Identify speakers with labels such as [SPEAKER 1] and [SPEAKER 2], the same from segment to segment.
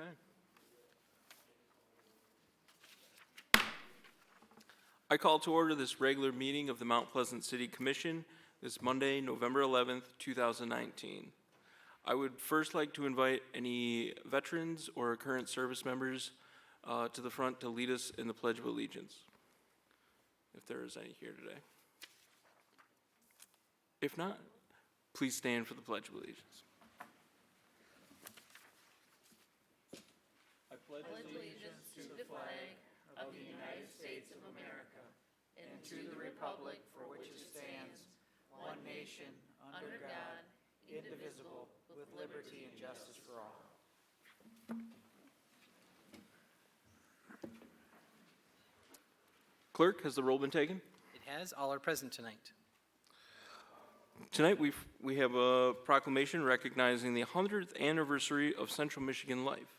[SPEAKER 1] Okay. I call to order this regular meeting of the Mount Pleasant City Commission this Monday, November 11th, 2019. I would first like to invite any veterans or current service members to the front to lead us in the Pledge of Allegiance, if there is any here today. If not, please stand for the Pledge of Allegiance. I pledge
[SPEAKER 2] allegiance to the flag of the United States of America and to the republic for which it stands, one nation, under God, indivisible, with liberty and justice for all.
[SPEAKER 1] Clerk, has the roll been taken?
[SPEAKER 3] It has. All are present tonight.
[SPEAKER 1] Tonight we have a proclamation recognizing the 100th anniversary of Central Michigan Life.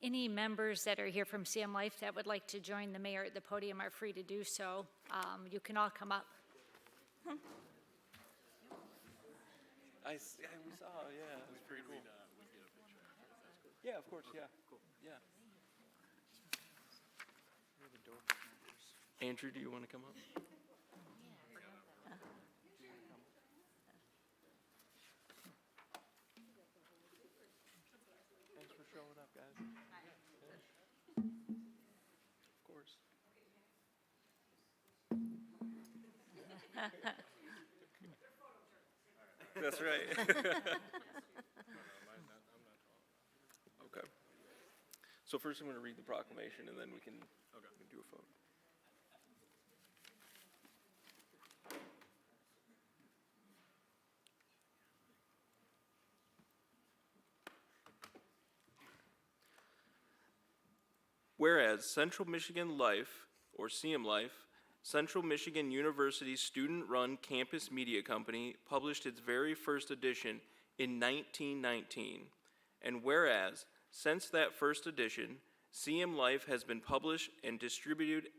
[SPEAKER 4] Any members that are here from CM Life that would like to join the mayor at the podium are free to do so. You can all come up.
[SPEAKER 1] We saw, yeah, it was pretty cool. Yeah, of course, yeah. Cool. Yeah. Andrew, do you want to come up? Thanks for showing up, guys. Of course. That's right. Okay. So first I'm going to read the proclamation and then we can do a photo. Whereas Central Michigan Life, or CM Life, Central Michigan University's student-run campus media company, published its very first edition in 1919. And whereas, since that first edition, CM Life has been published and distributed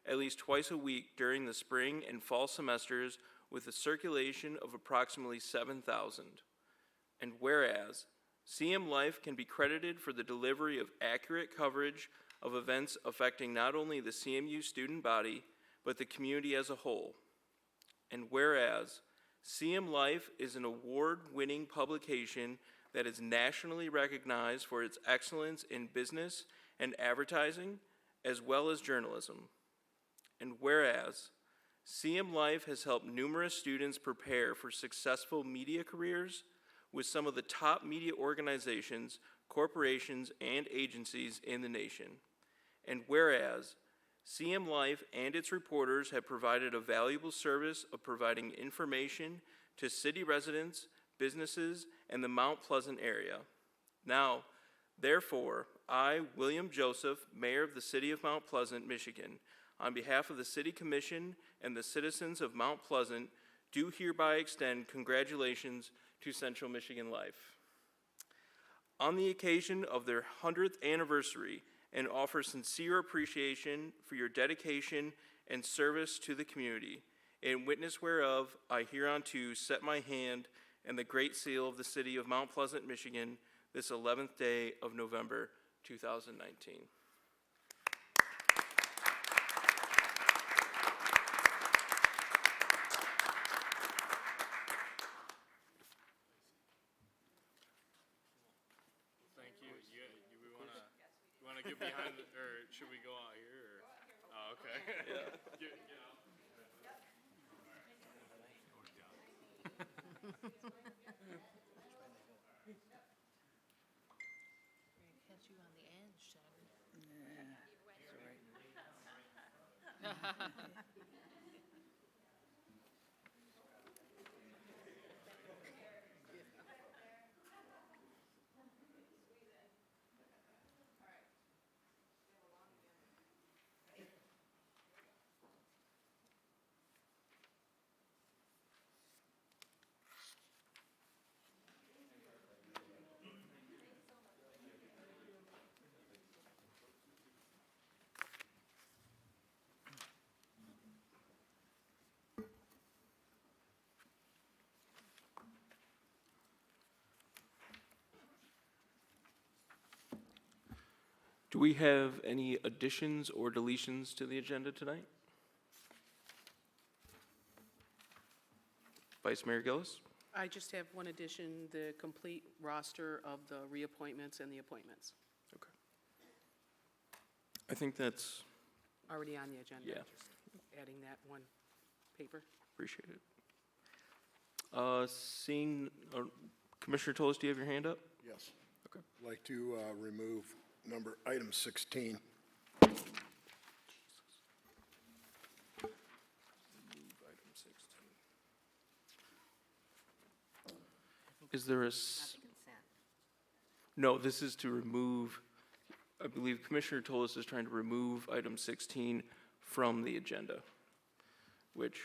[SPEAKER 1] at least twice a week during the spring and fall semesters with a circulation of approximately 7,000. And whereas, CM Life can be credited for the delivery of accurate coverage of events affecting not only the CMU student body, but the community as a whole. And whereas, CM Life is an award-winning publication that is nationally recognized for its excellence in business and advertising, as well as journalism. And whereas, CM Life has helped numerous students prepare for successful media careers with some of the top media organizations, corporations, and agencies in the nation. And whereas, CM Life and its reporters have provided a valuable service of providing information to city residents, businesses, and the Mount Pleasant area. Now, therefore, I, William Joseph, Mayor of the City of Mount Pleasant, Michigan, on behalf of the City Commission and the citizens of Mount Pleasant, do hereby extend congratulations to Central Michigan Life on the occasion of their 100th anniversary, and offer sincere appreciation for your dedication and service to the community. In witness whereof, I hereunto set my hand and the great seal of the City of Mount Pleasant, Michigan, this 11th day of November, 2019.
[SPEAKER 5] Get behind, or should we go out here? Or? Oh, okay. Yeah. Get out.
[SPEAKER 2] Catch you on the edge, Shabby.
[SPEAKER 1] Do we have any additions or deletions to the agenda tonight? Vice Mayor Gillis?
[SPEAKER 6] I just have one addition, the complete roster of the reappointments and the appointments,
[SPEAKER 1] Okay. I think that's,
[SPEAKER 6] already on the agenda.
[SPEAKER 1] Yeah.
[SPEAKER 6] Just adding that one paper.
[SPEAKER 1] appreciate it. Seeing, Commissioner Toles, do you have your hand up?
[SPEAKER 7] Yes.
[SPEAKER 1] Okay.
[SPEAKER 7] I'd like to remove item 16.
[SPEAKER 1] Is there a, no, this is to remove, I believe Commissioner Toles is trying to remove item 16 from the agenda, which,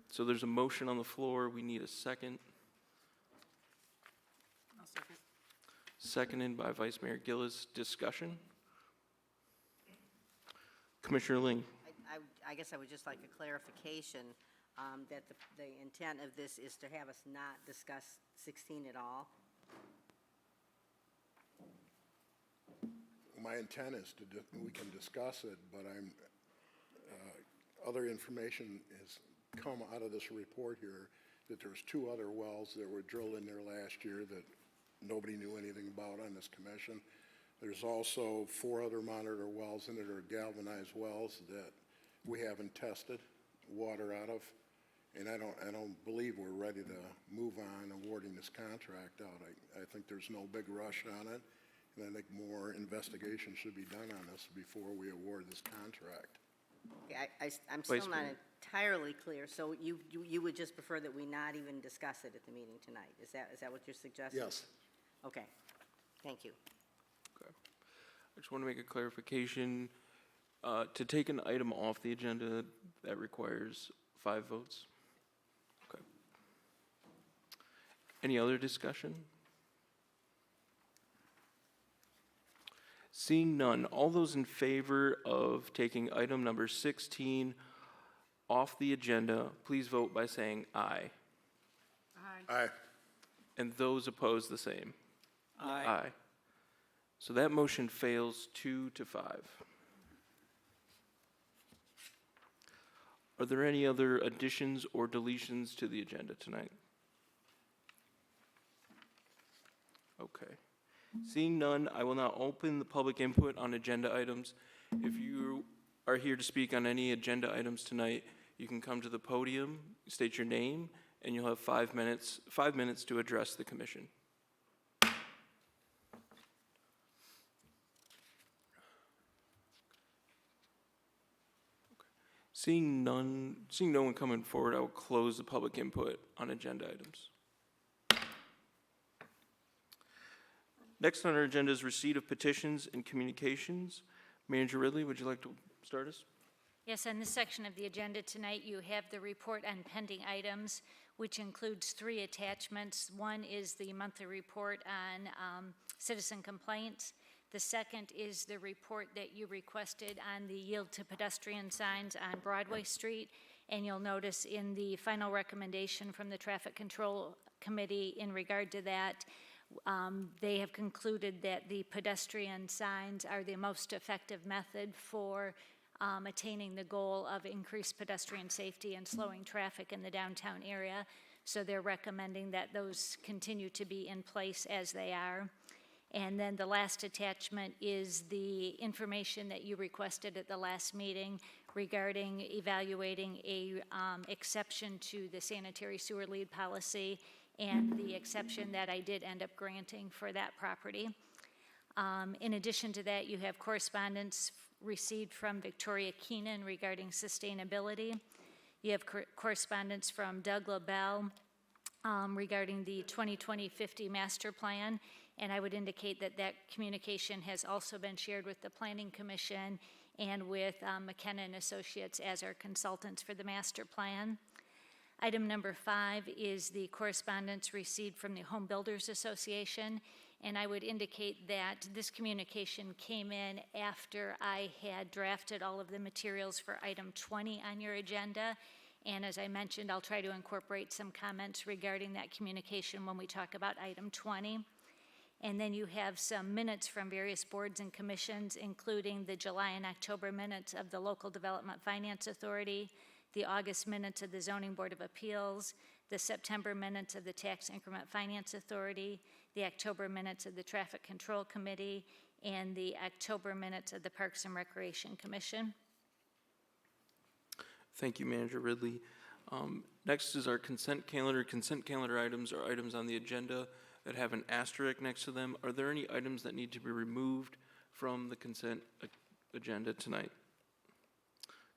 [SPEAKER 1] so there's a motion on the floor, we need a second.
[SPEAKER 6] I'll second.
[SPEAKER 1] Seconded by Vice Mayor Gillis. Discussion? Commissioner Ling?
[SPEAKER 2] I guess I would just like a clarification that the intent of this is to have us not discuss 16 at all.
[SPEAKER 7] My intent is we can discuss it, but other information has come out of this report here that there's 2 other wells that were drilled in there last year that nobody knew anything about on this commission. There's also 4 other monitor wells in it, are galvanized wells that we haven't tested water out of. And I don't believe we're ready to move on awarding this contract out. I think there's no big rush on it, and I think more investigation should be done on this before we award this contract.
[SPEAKER 2] Okay, I'm still
[SPEAKER 1] Vice
[SPEAKER 2] not
[SPEAKER 1] Mayor.
[SPEAKER 2] entirely clear, so you would just prefer that we not even discuss it at the meeting tonight? Is that what you're suggesting?
[SPEAKER 7] Yes.
[SPEAKER 2] Okay, thank you.
[SPEAKER 1] Okay. I just want to make a clarification. To take an item off the agenda, that requires 5 votes. Okay. Any other discussion? Seeing none, all those in favor of taking item number 16 off the agenda, please vote by saying aye.
[SPEAKER 7] Aye.
[SPEAKER 1] And those opposed, the same.
[SPEAKER 3] Aye.
[SPEAKER 1] So that motion fails 2-5. Are there any other additions or deletions to the agenda tonight? Okay. Seeing none, I will now open the public input on agenda items. If you are here to speak on any agenda items tonight, you can come to the podium, state your name, and you'll have 5 minutes to address the commission. Seeing no one coming forward, I will close the public input on agenda items. Next on our agenda is receipt of petitions and communications. Manager Ridley, would you like to start us?
[SPEAKER 4] Yes, on this section of the agenda tonight, you have the report on pending items, which includes 3 attachments. One is the monthly report on citizen complaints. The second is the report that you requested on the yield to pedestrian signs on Broadway Street. And you'll notice in the final recommendation from the Traffic Control Committee in regard to that, they have concluded that the pedestrian signs are the most effective method for attaining the goal of increased pedestrian safety and slowing traffic in the downtown area. So they're recommending that those continue to be in place as they are. And then the last attachment is the information that you requested at the last meeting regarding evaluating a exception to the sanitary sewer lead policy and the exception that I did end up granting for that property. In addition to that, you have correspondence received from Victoria Keenan regarding sustainability. You have correspondence from Doug LaBelle regarding the 2020-50 master plan, and I would indicate that that communication has also been shared with the Planning Commission and with McKenna and Associates as our consultants for the master plan. Item number 5 is the correspondence received from the Home Builders Association, and I would indicate that this communication came in after I had drafted all of the materials for item 20 on your agenda. And as I mentioned, I'll try to incorporate some comments regarding that communication when we talk about item 20. And then you have some minutes from various boards and commissions, including the July and October minutes of the Local Development Finance Authority, the August minutes of the Zoning Board of Appeals, the September minutes of the Tax Increment Finance Authority, the October minutes of the Traffic Control Committee, and the October minutes of the Parks and Recreation Commission.
[SPEAKER 1] Thank you, Manager Ridley. Next is our consent calendar. Consent calendar items are items on the agenda that have an asterisk next to them. Are there any items that need to be removed from the consent agenda tonight?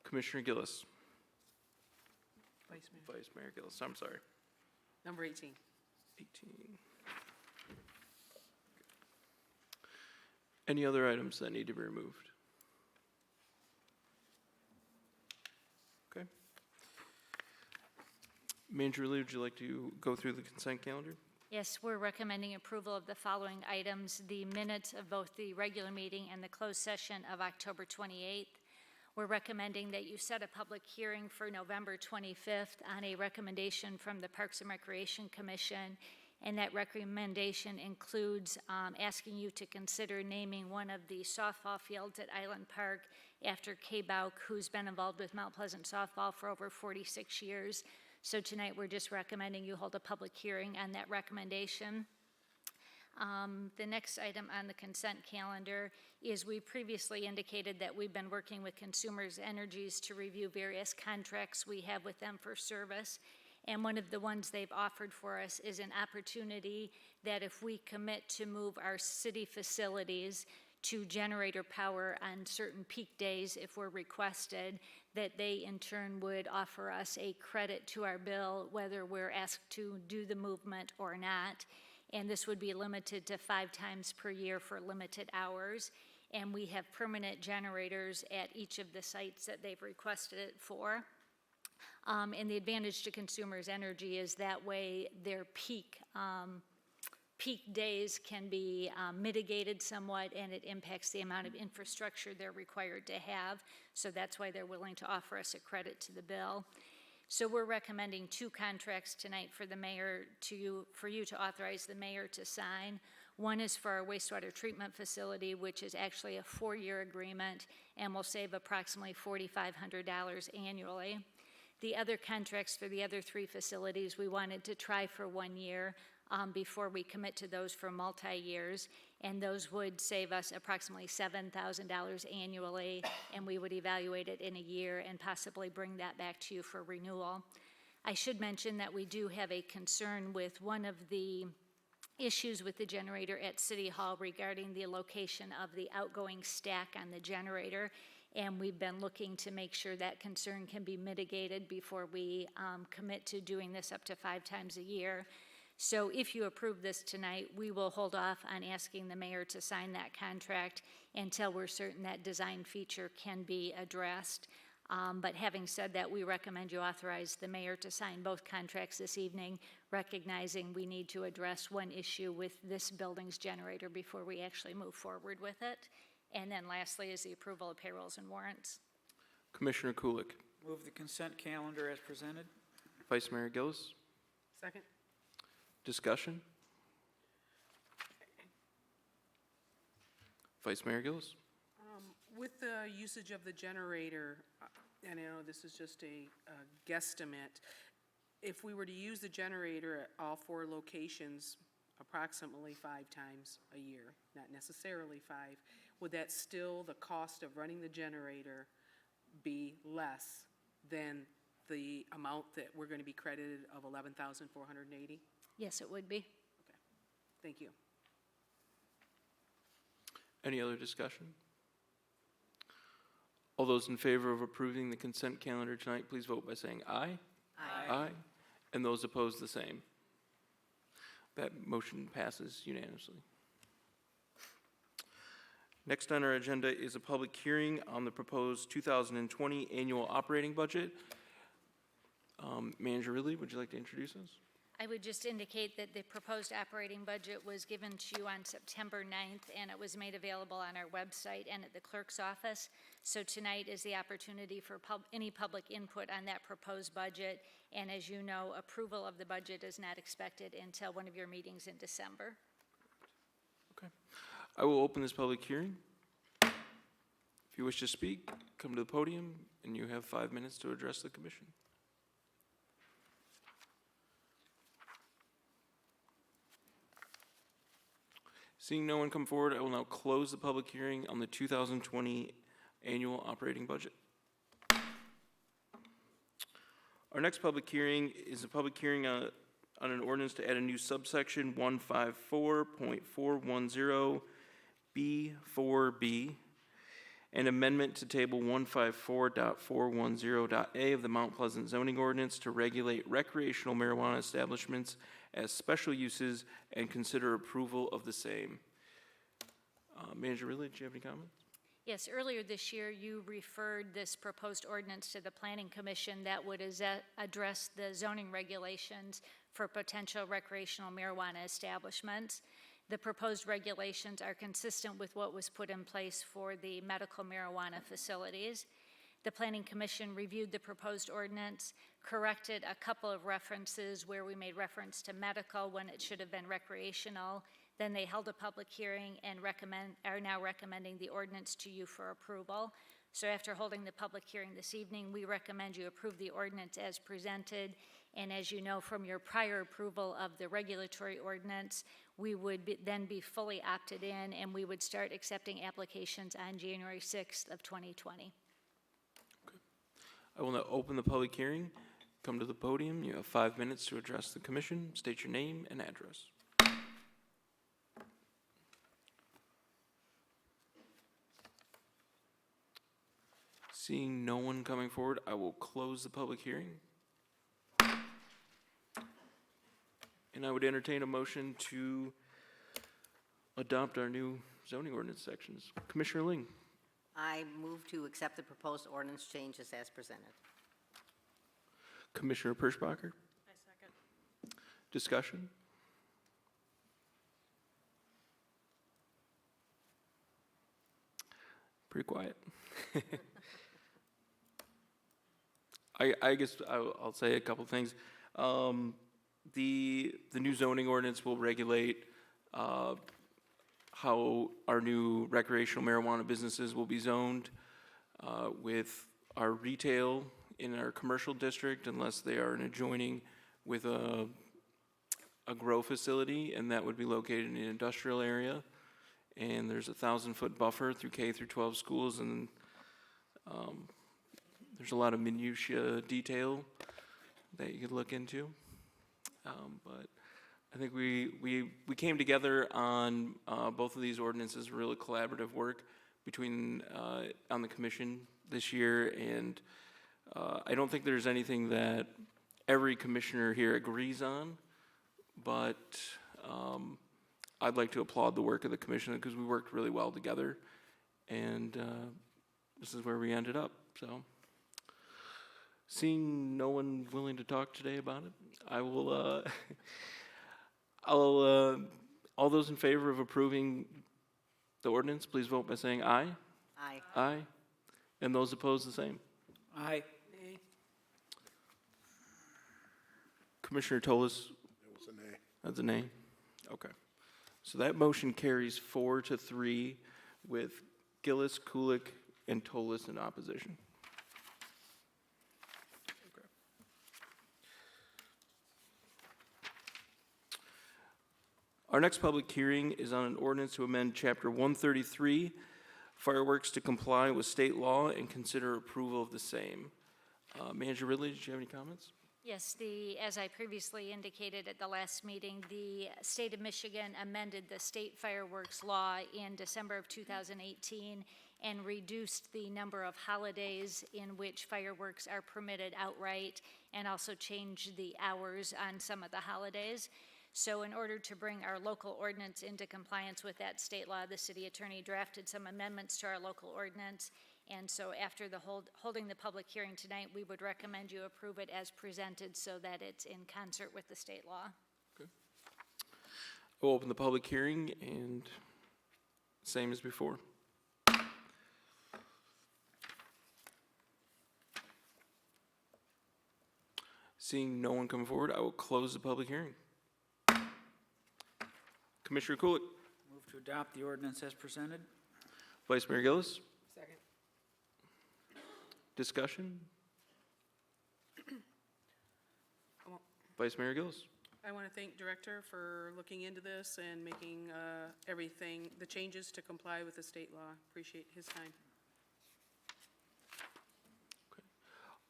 [SPEAKER 1] Commissioner Gillis.
[SPEAKER 6] Vice Mayor.
[SPEAKER 1] Vice Mayor Gillis, I'm sorry.
[SPEAKER 6] Number 18.
[SPEAKER 1] 18. Any other items that need to be removed? Okay. Manager Ridley, would you like to go through the consent calendar?
[SPEAKER 4] Yes, we're recommending approval of the following items: the minutes of both the regular meeting and the closed session of October 28th. We're recommending that you set a public hearing for November 25th on a recommendation from the Parks and Recreation Commission, and that recommendation includes asking you to consider naming one of the softball fields at Island Park after Kay Bauk, who's been involved with Mount Pleasant softball for over 46 years. So tonight, we're just recommending you hold a public hearing on that recommendation. The next item on the consent calendar is we previously indicated that we've been working with Consumers Energies to review various contracts we have with them for service. And one of the ones they've offered for us is an opportunity that if we commit to move our city facilities to generator power on certain peak days, if we're requested, that they in turn would offer us a credit to our bill, whether we're asked to do the movement or not. And this would be limited to 5 times per year for limited hours. And we have permanent generators at each of the sites that they've requested it for. And the advantage to Consumers Energy is that way their peak days can be mitigated somewhat, and it impacts the amount of infrastructure they're required to have. So that's why they're willing to offer us a credit to the bill. So we're recommending 2 contracts tonight for the mayor for you to authorize the mayor to sign. One is for our wastewater treatment facility, which is actually a 4-year agreement and will save approximately $4,500 annually. The other contracts for the other 3 facilities, we wanted to try for 1 year before we commit to those for multi-years, and those would save us approximately $7,000 annually, and we would evaluate it in a year and possibly bring that back to you for renewal. I should mention that we do have a concern with one of the issues with the generator at City Hall regarding the location of the outgoing stack on the generator, and we've been looking to make sure that concern can be mitigated before we commit to doing this up to 5 times a year. So if you approve this tonight, we will hold off on asking the mayor to sign that contract until we're certain that design feature can be addressed. But having said that, we recommend you authorize the mayor to sign both contracts this evening, recognizing we need to address one issue with this building's generator before we actually move forward with it. And then lastly is the approval of payrolls and warrants.
[SPEAKER 1] Commissioner Kulik.
[SPEAKER 2] Move the consent calendar as presented.
[SPEAKER 1] Vice Mayor Gillis.
[SPEAKER 6] Second?
[SPEAKER 1] Discussion? Vice Mayor Gillis.
[SPEAKER 6] With the usage of the generator, and I know this is just a guesstimate, if we were to use the generator at all 4 locations approximately 5 times a year, not necessarily 5, would that still, the cost of running the generator, be less than the amount that we're going to be credited of $11,480?
[SPEAKER 4] Yes, it would be.
[SPEAKER 6] Okay, thank you.
[SPEAKER 1] Any other discussion? All those in favor of approving the consent calendar tonight, please vote by saying aye.
[SPEAKER 2] Aye.
[SPEAKER 1] Aye. And those opposed, the same. That motion passes unanimously. Next on our agenda is a public hearing on the proposed 2020 annual operating budget. Manager Ridley, would you like to introduce us?
[SPEAKER 4] I would just indicate that the proposed operating budget was given to you on September 9th, and it was made available on our website and at the clerk's office. So tonight is the opportunity for any public input on that proposed budget. And as you know, approval of the budget is not expected until one of your meetings in December.
[SPEAKER 1] Okay. I will open this public hearing. If you wish to speak, come to the podium, and you have 5 minutes to address the commission. Seeing no one come forward, I will now close the public hearing on the 2020 annual operating budget. Our next public hearing is a public hearing on an ordinance to add a new subsection 154.410B4B, an amendment to table 154.410.A of the Mount Pleasant zoning ordinance to regulate recreational marijuana establishments as special uses and consider approval of the same. Manager Ridley, do you have any comments?
[SPEAKER 4] Yes, earlier this year, you referred this proposed ordinance to the Planning Commission that would address the zoning regulations for potential recreational marijuana establishments. The proposed regulations are consistent with what was put in place for the medical marijuana facilities. The Planning Commission reviewed the proposed ordinance, corrected a couple of references where we made reference to medical when it should have been recreational. Then they held a public hearing and are now recommending the ordinance to you for approval. So after holding the public hearing this evening, we recommend you approve the ordinance as presented. And as you know from your prior approval of the regulatory ordinance, we would then be fully opted in, and we would start accepting applications on January 6th of 2020.
[SPEAKER 1] I will now open the public hearing. Come to the podium. You have 5 minutes to address the commission. State your name and address. Seeing no one coming forward, I will close the public hearing. And I would entertain a motion to adopt our new zoning ordinance sections. Commissioner Ling.
[SPEAKER 2] I move to accept the proposed ordinance changes as presented.
[SPEAKER 1] Commissioner Perschbacher.
[SPEAKER 6] I second.
[SPEAKER 1] Discussion? Pretty quiet. I guess I'll say a couple things. The new zoning ordinance will regulate how our new recreational marijuana businesses will be zoned with our retail in our commercial district unless they are an adjoining with a grow facility, and that would be located in an industrial area. And there's a 1,000-foot buffer through K through 12 schools, and there's a lot of minutia detail that you could look into. But I think we came together on both of these ordinances, really collaborative work between on the commission this year, and I don't think there's anything that every commissioner here agrees on, but I'd like to applaud the work of the commission because we worked really well together, and this is where we ended up. So, seeing no one willing to talk today about it, I will. All those in favor of approving the ordinance, please vote by saying aye.
[SPEAKER 2] Aye.
[SPEAKER 1] Aye. And those opposed, the same.
[SPEAKER 3] Aye.
[SPEAKER 6] Nay.
[SPEAKER 1] Commissioner Tolis,
[SPEAKER 7] It was a nay.
[SPEAKER 1] that's a nay. Okay. So that motion carries 4-3 with Gillis, Kulik, and Tolis in opposition. Okay. Our next public hearing is on an ordinance to amend Chapter 133, fireworks to comply with state law and consider approval of the same. Manager Ridley, did you have any comments?
[SPEAKER 4] Yes, as I previously indicated at the last meeting, the state of Michigan amended the state fireworks law in December of 2018 and reduced the number of holidays in which fireworks are permitted outright, and also changed the hours on some of the holidays. So in order to bring our local ordinance into compliance with that state law, the city attorney drafted some amendments to our local ordinance. And so after the holding the public hearing tonight, we would recommend you approve it as presented so that it's in concert with the state law.
[SPEAKER 1] We'll open the public hearing, and same as before. Seeing no one come forward, I will close the public hearing. Commissioner Kulik.
[SPEAKER 2] Move to adopt the ordinance as presented.
[SPEAKER 1] Vice Mayor Gillis?
[SPEAKER 6] Second.
[SPEAKER 1] Discussion?
[SPEAKER 6] Well,
[SPEAKER 1] Vice Mayor Gillis?
[SPEAKER 6] I want to thank Director for looking into this and making everything, the changes to comply with the state law. Appreciate his time.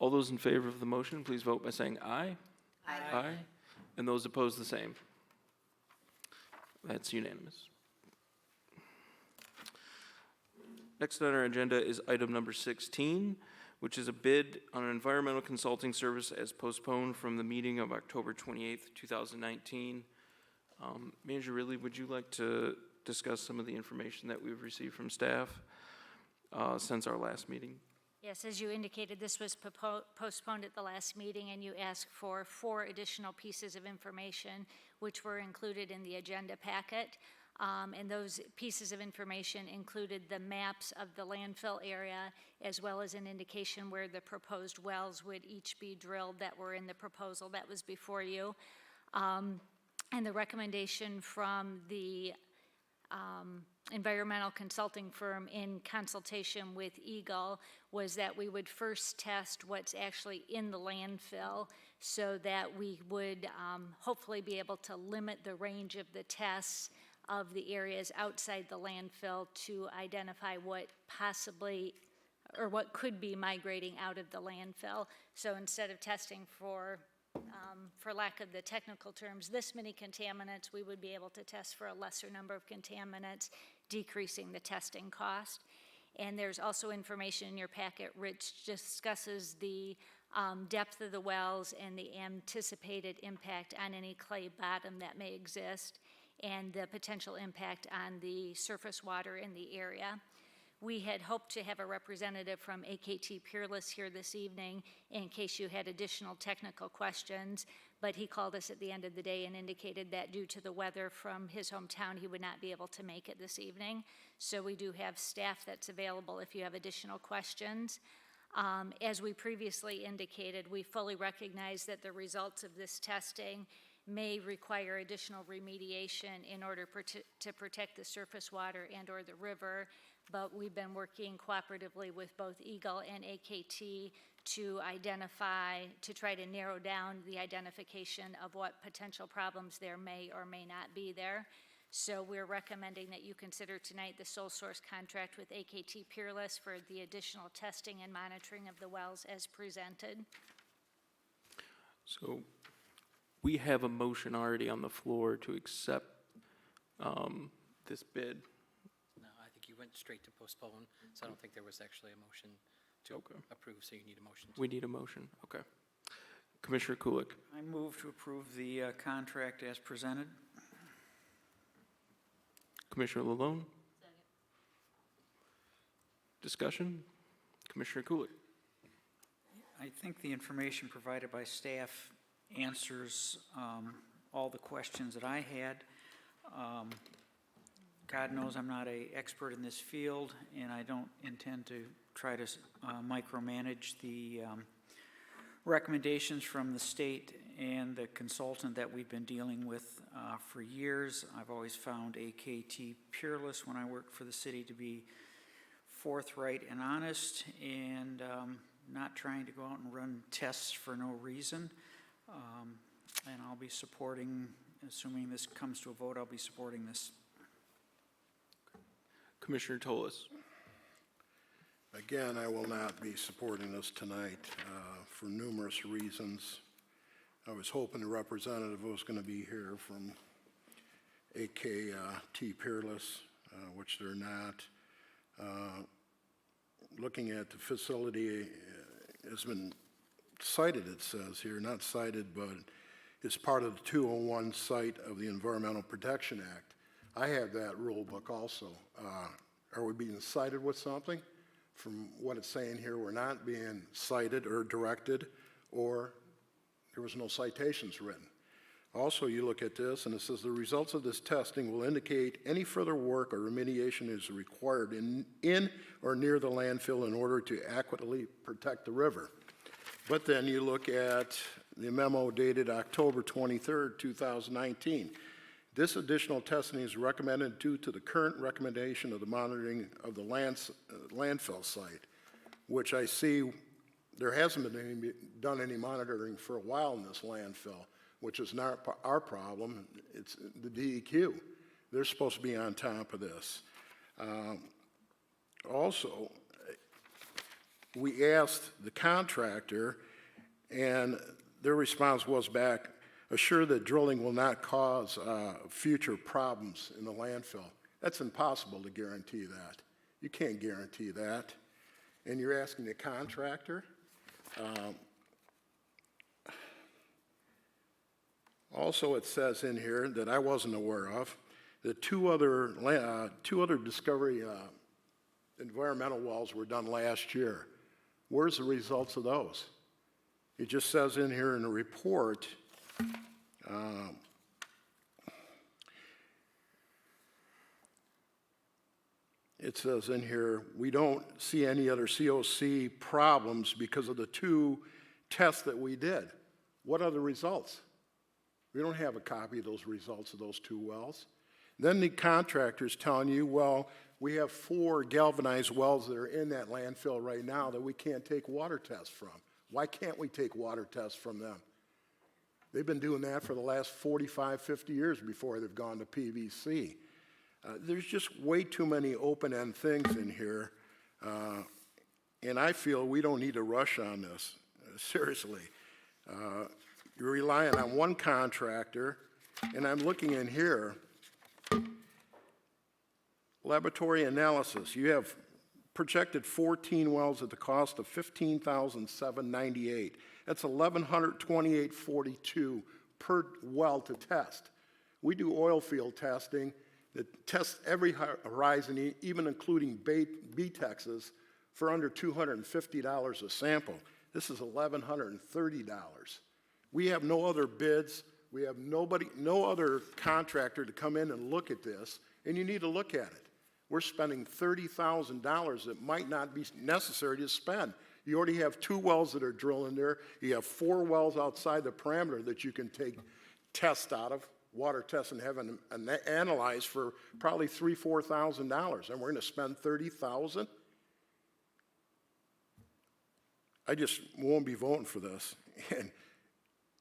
[SPEAKER 1] All those in favor of the motion, please vote by saying aye. Aye. And those opposed, the same. That's unanimous. Next on our agenda is item number 16, which is a bid on an environmental consulting service as postponed from the meeting of October 28th, 2019. Manager Ridley, would you like to discuss some of the information that we've received from staff since our last meeting?
[SPEAKER 4] Yes, as you indicated, this was postponed at the last meeting, and you asked for 4 additional pieces of information, which were included in the agenda packet. And those pieces of information included the maps of the landfill area, as well as an indication where the proposed wells would each be drilled that were in the proposal that was before you. And the recommendation from the environmental consulting firm in consultation with Eagle was that we would first test what's actually in the landfill so that we would hopefully be able to limit the range of the tests of the areas outside the landfill to identify what possibly or what could be migrating out of the landfill. So instead of testing for lack of the technical terms, this many contaminants, we would be able to test for a lesser number of contaminants, decreasing the testing cost. And there's also information in your packet which discusses the depth of the wells and the anticipated impact on any clay bottom that may exist and the potential impact on the surface water in the area. We had hoped to have a representative from AKT Peerless here this evening in case you had additional technical questions, but he called us at the end of the day and indicated that due to the weather from his hometown, he would not be able to make it this evening. So we do have staff that's available if you have additional questions. As we previously indicated, we fully recognize that the results of this testing may require additional remediation in order to protect the surface water and or the river, but we've been working cooperatively with both Eagle and AKT to try to narrow down the identification of what potential problems there may or may not be there. So we're recommending that you consider tonight the sole source contract with AKT Peerless for the additional testing and monitoring of the wells as presented.
[SPEAKER 1] So we have a motion already on the floor to accept this bid.
[SPEAKER 3] No, I think you went straight to postpone, so I don't think there was actually a motion to approve, so you need a motion.
[SPEAKER 1] We need a motion, okay. Commissioner Kulik.
[SPEAKER 2] I move to approve the contract as presented.
[SPEAKER 1] Commissioner Lalone? Discussion? Commissioner Kulik.
[SPEAKER 2] I think the information provided by staff answers all the questions that I had. God knows I'm not an expert in this field, and I don't intend to try to micromanage the recommendations from the state and the consultant that we've been dealing with for years. I've always found AKT Peerless when I worked for the city to be forthright and honest and not trying to go out and run tests for no reason. And I'll be supporting, assuming this comes to a vote, I'll be supporting this.
[SPEAKER 1] Commissioner Tolis.
[SPEAKER 7] Again, I will not be supporting this tonight for numerous reasons. I was hoping the representative was going to be here from AKT Peerless, which they're not. Looking at the facility, has been cited, it says here, not cited, but is part of the 201 site of the Environmental Protection Act. I have that rule book also. Are we being cited with something? From what it's saying here, we're not being cited or directed, or there was no citations written. Also, you look at this, and it says the results of this testing will indicate any further work or remediation is required in or near the landfill in order to adequately protect the river. But then you look at the memo dated October 23rd, 2019. This additional testing is recommended due to the current recommendation of the monitoring of the landfill site, which I see there hasn't been done any monitoring for a while in this landfill, which is not our problem, it's the DEQ. They're supposed to be on top of this. Also, we asked the contractor, and their response was back, assure that drilling will not cause future problems in the landfill. That's impossible to guarantee that. You can't guarantee that. And you're asking the contractor? Also, it says in here that I wasn't aware of that two other discovery environmental wells were done last year. Where's the results of those? It just says in here in the report, it says in here, we don't see any other COC problems because of the two tests that we did. What are the results? We don't have a copy of those results of those two wells. Then the contractor's telling you, well, we have 4 galvanized wells that are in that landfill right now that we can't take water tests from. Why can't we take water tests from them? They've been doing that for the last 45, 50 years before they've gone to PVC. There's just way too many open-end things in here, and I feel we don't need to rush on this, seriously. You're relying on one contractor, and I'm looking in here, laboratory analysis. You have projected 14 wells at the cost of $15,798. That's $1,128.42 per well to test. We do oil field testing that tests every horizon, even including BTEXs, for under $250 a sample. This is $1,130. We have no other bids. We have no other contractor to come in and look at this, and you need to look at it. We're spending $30,000 that might not be necessary to spend. You already have 2 wells that are drilling there. You have 4 wells outside the parameter that you can take tests out of, water tests, and have them analyzed for probably $3,000, $4,000, and we're going to spend $30,000? I just won't be voting for this.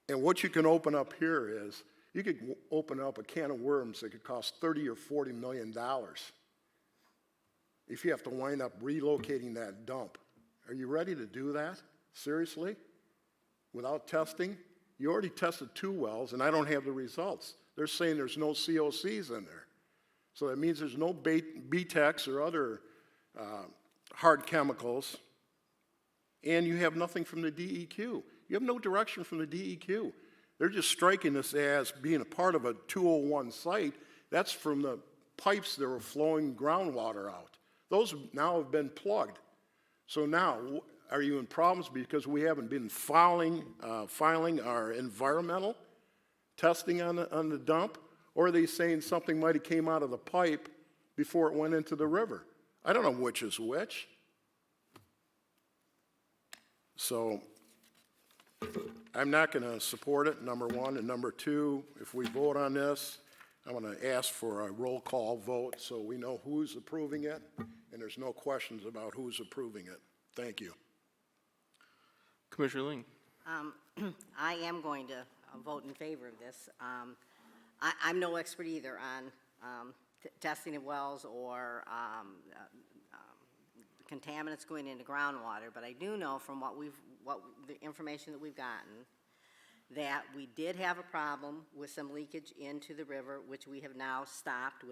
[SPEAKER 7] And what you can open up here is, you could open up a can of worms that could cost $30 or $40 million if you have to wind up relocating that dump. Are you ready to do that? Seriously? Without testing? You already tested 2 wells, and I don't have the results. They're saying there's no COCs in there. So that means there's no BTEX or other hard chemicals, and you have nothing from the DEQ. You have no direction from the DEQ. They're just striking this as being a part of a 201 site. That's from the pipes that were flowing groundwater out. Those now have been plugged. So now, are you in problems because we haven't been filing our environmental testing on the dump? Or are they saying something might have came out of the pipe before it went into the river? I don't know which is which. So I'm not going to support it, number one. And number two, if we vote on this, I'm going to ask for a roll call vote so we know who's approving it, and there's no questions about who's approving it. Thank you.
[SPEAKER 1] Commissioner Ling.
[SPEAKER 2] I am going to vote in favor of this. I'm no expert either on testing of wells or contaminants going into groundwater, but I do know from the information that we've gotten that we did have a problem with some leakage into the river, which we have now stopped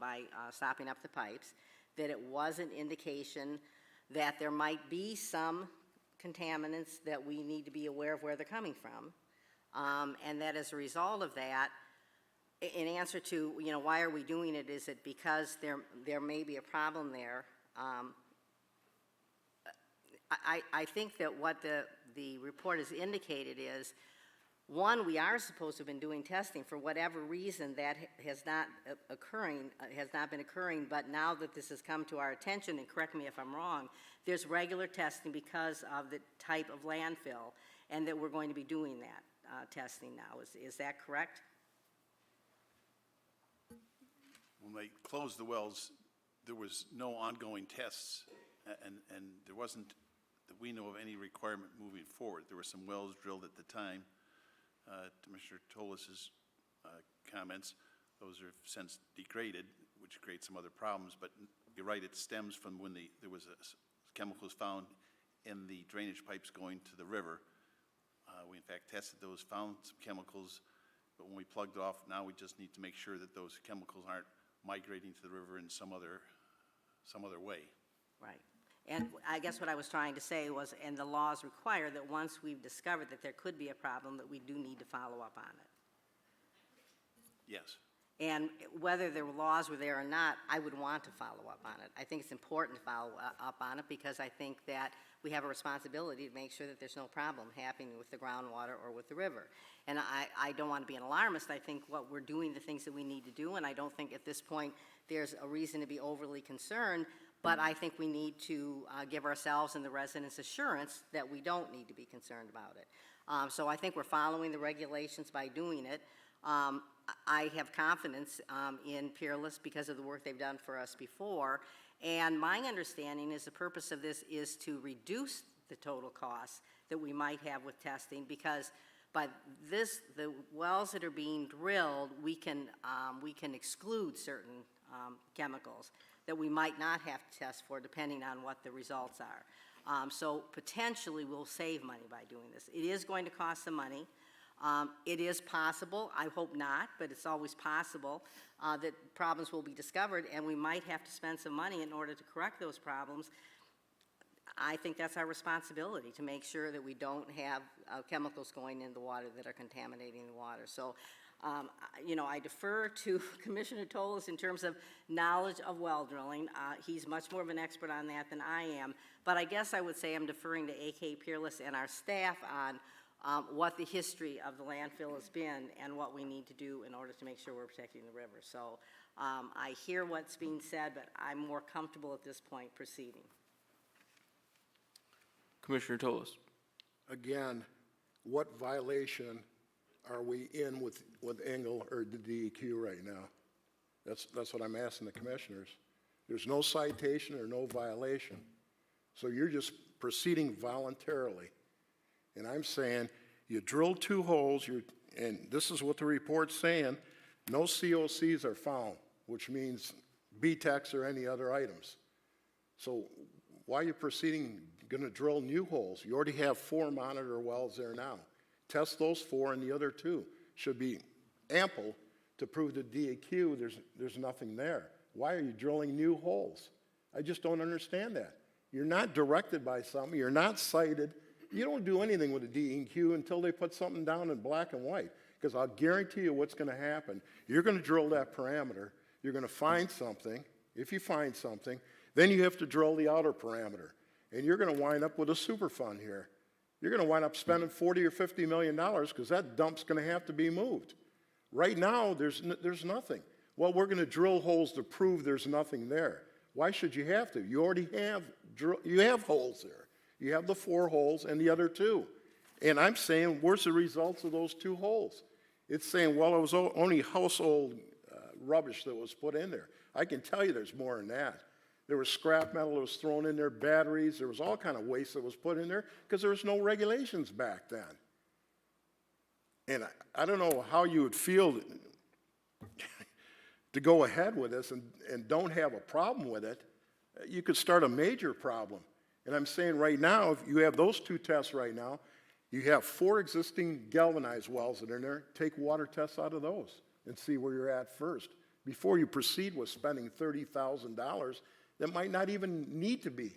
[SPEAKER 2] by stopping up the pipes, that it was an indication that there might be some contaminants that we need to be aware of where they're coming from, and that as a result of that, in answer to, why are we doing it, is it because there may be a problem there? I think that what the report has indicated is, one, we are supposed to have been doing testing. For whatever reason, that has not been occurring, but now that this has come to our attention, and correct me if I'm wrong, there's regular testing because of the type of landfill, and that we're going to be doing that testing now. Is that correct?
[SPEAKER 8] when they closed the wells, there was no ongoing tests, and there wasn't, that we know of, any requirement moving forward. There were some wells drilled at the time. To Mr. Tolis's comments, those are since degraded, which creates some other problems, but you're right, it stems from when there was chemicals found in the drainage pipes going to the river. We in fact tested those, found some chemicals, but when we plugged it off, now we just need to make sure that those chemicals aren't migrating to the river in some other way.
[SPEAKER 2] Right. And I guess what I was trying to say was, and the laws require that once we've discovered that there could be a problem, that we do need to follow up on it.
[SPEAKER 8] Yes.
[SPEAKER 2] And whether the laws were there or not, I would want to follow up on it. I think it's important to follow up on it because I think that we have a responsibility to make sure that there's no problem happening with the groundwater or with the river. And I don't want to be an alarmist. I think what we're doing, the things that we need to do, and I don't think at this point there's a reason to be overly concerned, but I think we need to give ourselves and the residents assurance that we don't need to be concerned about it. So I think we're following the regulations by doing it. I have confidence in Peerless because of the work they've done for us before, and my understanding is the purpose of this is to reduce the total costs that we might have with testing, because by this, the wells that are being drilled, we can exclude certain chemicals that we might not have to test for depending on what the results are. So potentially we'll save money by doing this. It is going to cost some money. It is possible, I hope not, but it's always possible that problems will be discovered and we might have to spend some money in order to correct those problems. I think that's our responsibility, to make sure that we don't have chemicals going in the water that are contaminating the water. So, you know, I defer to Commissioner Tolis in terms of knowledge of well drilling. He's much more of an expert on that than I am. But I guess I would say I'm deferring to AK Peerless and our staff on what the history of the landfill has been and what we need to do in order to make sure we're protecting the river. So I hear what's being said, but I'm more comfortable at this point proceeding.
[SPEAKER 1] Commissioner Tolis.
[SPEAKER 7] Again, what violation are we in with Engel or the DEQ right now? That's what I'm asking the commissioners. There's no citation or no violation. So you're just proceeding voluntarily. And I'm saying you drilled 2 holes, and this is what the report's saying, no COCs are found, which means BTEX or any other items. So why are you proceeding, going to drill new holes? You already have 4 monitor wells there now. Test those 4 and the other 2 should be ample to prove to DEQ there's nothing there. Why are you drilling new holes? I just don't understand that. You're not directed by something, you're not cited. You don't do anything with the DEQ until they put something down in black and white, because I'll guarantee you what's going to happen. You're going to drill that parameter, you're going to find something. If you find something, then you have to drill the outer parameter, and you're going to wind up with a Superfund here. You're going to wind up spending $40 or $50 million because that dump's going to have to be moved. Right now, there's nothing. Well, we're going to drill holes to prove there's nothing there. Why should you have to? You already have holes there. You have the 4 holes and the other 2. And I'm saying, where's the results of those 2 holes? It's saying, well, it was only household rubbish that was put in there. I can tell you there's more than that. There was scrap metal that was thrown in there, batteries, there was all kind of waste that was put in there because there was no regulations back then. And I don't know how you would feel to go ahead with this and don't have a problem with it. You could start a major problem. And I'm saying right now, if you have those 2 tests right now, you have 4 existing galvanized wells that are in there, take water tests out of those and see where you're at first before you proceed with spending $30,000 that might not even need to be.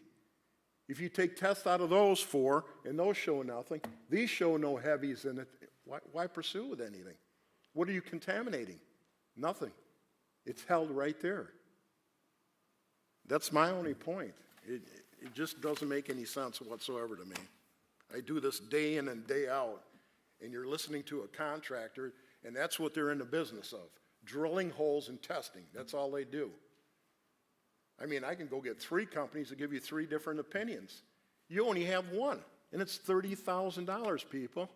[SPEAKER 7] If you take tests out of those 4 and those show nothing, these show no heavies in it, why pursue with anything? What are you contaminating? Nothing. It's held right there. That's my only point. It just doesn't make any sense whatsoever to me. I do this day in and day out, and you're listening to a contractor, and that's what they're in the business of, drilling holes and testing. That's all they do. I mean, I can go get 3 companies that give you 3 different opinions. You only have one, and it's $30,000, people.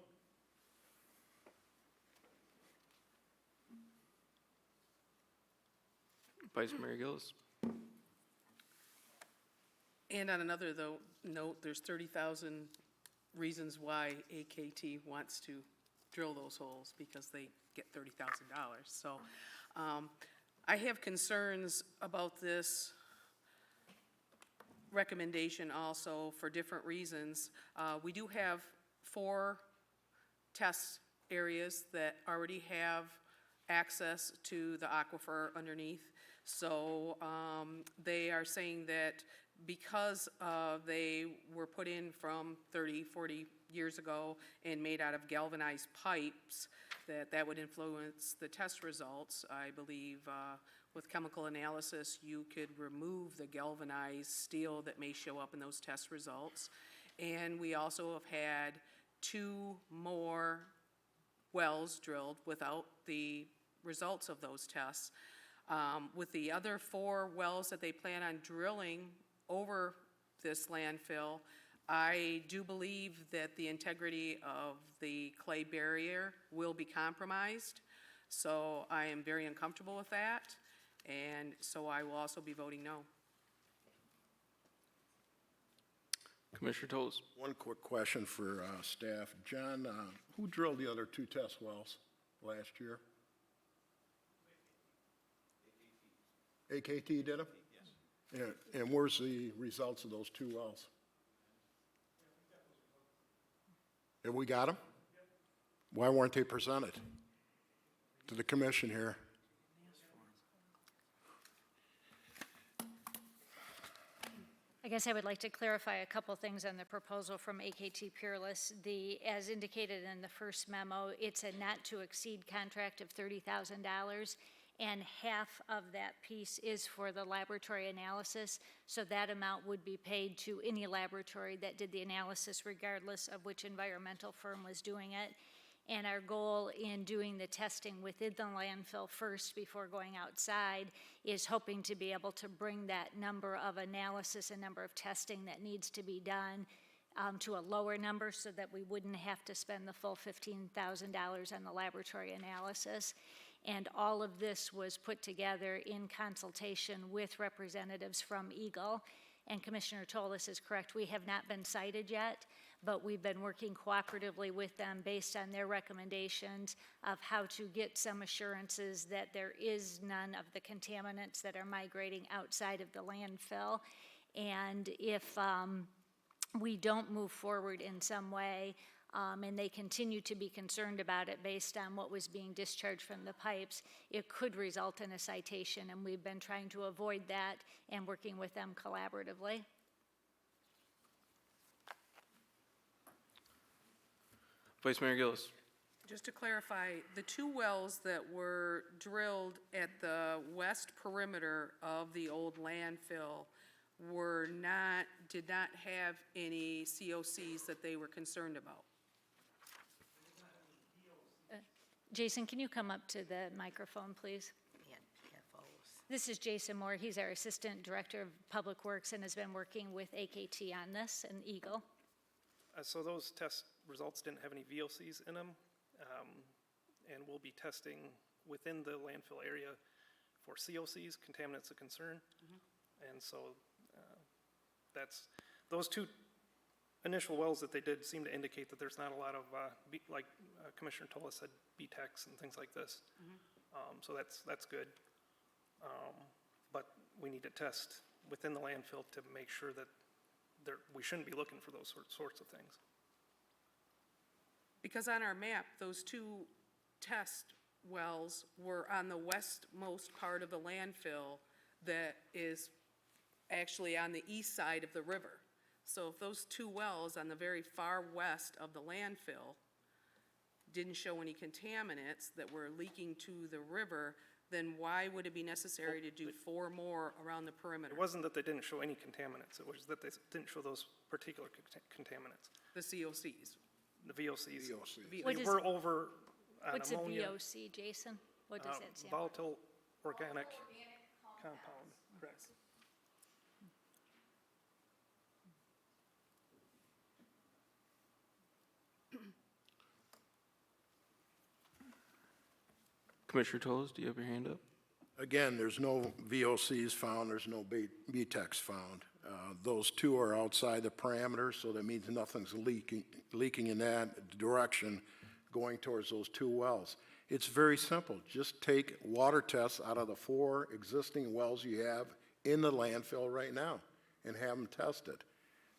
[SPEAKER 1] Vice Mayor Gillis.
[SPEAKER 6] And on another note, there's 30,000 reasons why AKT wants to drill those holes, because they get $30,000. So I have concerns about this recommendation also for different reasons. We do have 4 test areas that already have access to the aquifer underneath. So they are saying that because they were put in from 30, 40 years ago and made out of galvanized pipes, that would influence the test results. I believe with chemical analysis, you could remove the galvanized steel that may show up in those test results. And we also have had 2 more wells drilled without the results of those tests. With the other 4 wells that they plan on drilling over this landfill, I do believe that the integrity of the clay barrier will be compromised. So I am very uncomfortable with that, and so I will also be voting no.
[SPEAKER 1] Commissioner Toles.
[SPEAKER 7] One quick question for staff. John, who drilled the other 2 test wells last year? AKT did them? Yes. And where's the results of those 2 wells? Have we got them? Why weren't they presented to the commission here?
[SPEAKER 4] I guess I would like to clarify a couple things on the proposal from AKT Peerless. As indicated in the first memo, it's a not-to-exceed contract of $30,000, and half of that piece is for the laboratory analysis, so that amount would be paid to any laboratory that did the analysis, regardless of which environmental firm was doing it. And our goal in doing the testing within the landfill first before going outside is hoping to be able to bring that number of analysis and number of testing that needs to be done to a lower number, so that we wouldn't have to spend the full $15,000 on the laboratory analysis. And all of this was put together in consultation with representatives from Eagle. And Commissioner Toles is correct, we have not been cited yet, but we've been working cooperatively with them based on their recommendations of how to get some assurances that there is none of the contaminants that are migrating outside of the landfill. And if we don't move forward in some way, and they continue to be concerned about it based on what was being discharged from the pipes, it could result in a citation, and we've been trying to avoid that and working with them collaboratively.
[SPEAKER 1] Vice Mayor Gillis.
[SPEAKER 6] Just to clarify, the 2 wells that were drilled at the west perimeter of the old landfill did not have any COCs that they were concerned about.
[SPEAKER 4] Jason, can you come up to the microphone, please? This is Jason Moore. He's our Assistant Director of Public Works and has been working with AKT on this and Eagle.
[SPEAKER 9] So those test results didn't have any VOCs in them, and we'll be testing within the landfill area for COCs, contaminants of concern. And so those 2 initial wells that they did seem to indicate that there's not a lot of, like Commissioner Toles said, BTEX and things like this. So that's good. But we need to test within the landfill to make sure that we shouldn't be looking for those sorts of things.
[SPEAKER 6] Because on our map, those 2 test wells were on the westmost part of the landfill that is actually on the east side of the river. So if those 2 wells on the very far west of the landfill didn't show any contaminants that were leaking to the river, then why would it be necessary to do 4 more around the perimeter?
[SPEAKER 9] It wasn't that they didn't show any contaminants, it was that they didn't show those particular contaminants.
[SPEAKER 6] The COCs.
[SPEAKER 9] The VOCs.
[SPEAKER 4] What
[SPEAKER 9] We
[SPEAKER 4] is-
[SPEAKER 9] were over on
[SPEAKER 4] What's a
[SPEAKER 9] ammonia.
[SPEAKER 4] VOC, Jason? What does that stand for?
[SPEAKER 9] Volatile organic compound, correct.
[SPEAKER 1] Commissioner Toles, do you have your hand up?
[SPEAKER 7] Again, there's no VOCs found, there's no BTECs found. Those two are outside the parameters, so that means nothing's leaking in that direction going towards those two wells. It's very simple. Just take water tests out of the 4 existing wells you have in the landfill right now and have them tested.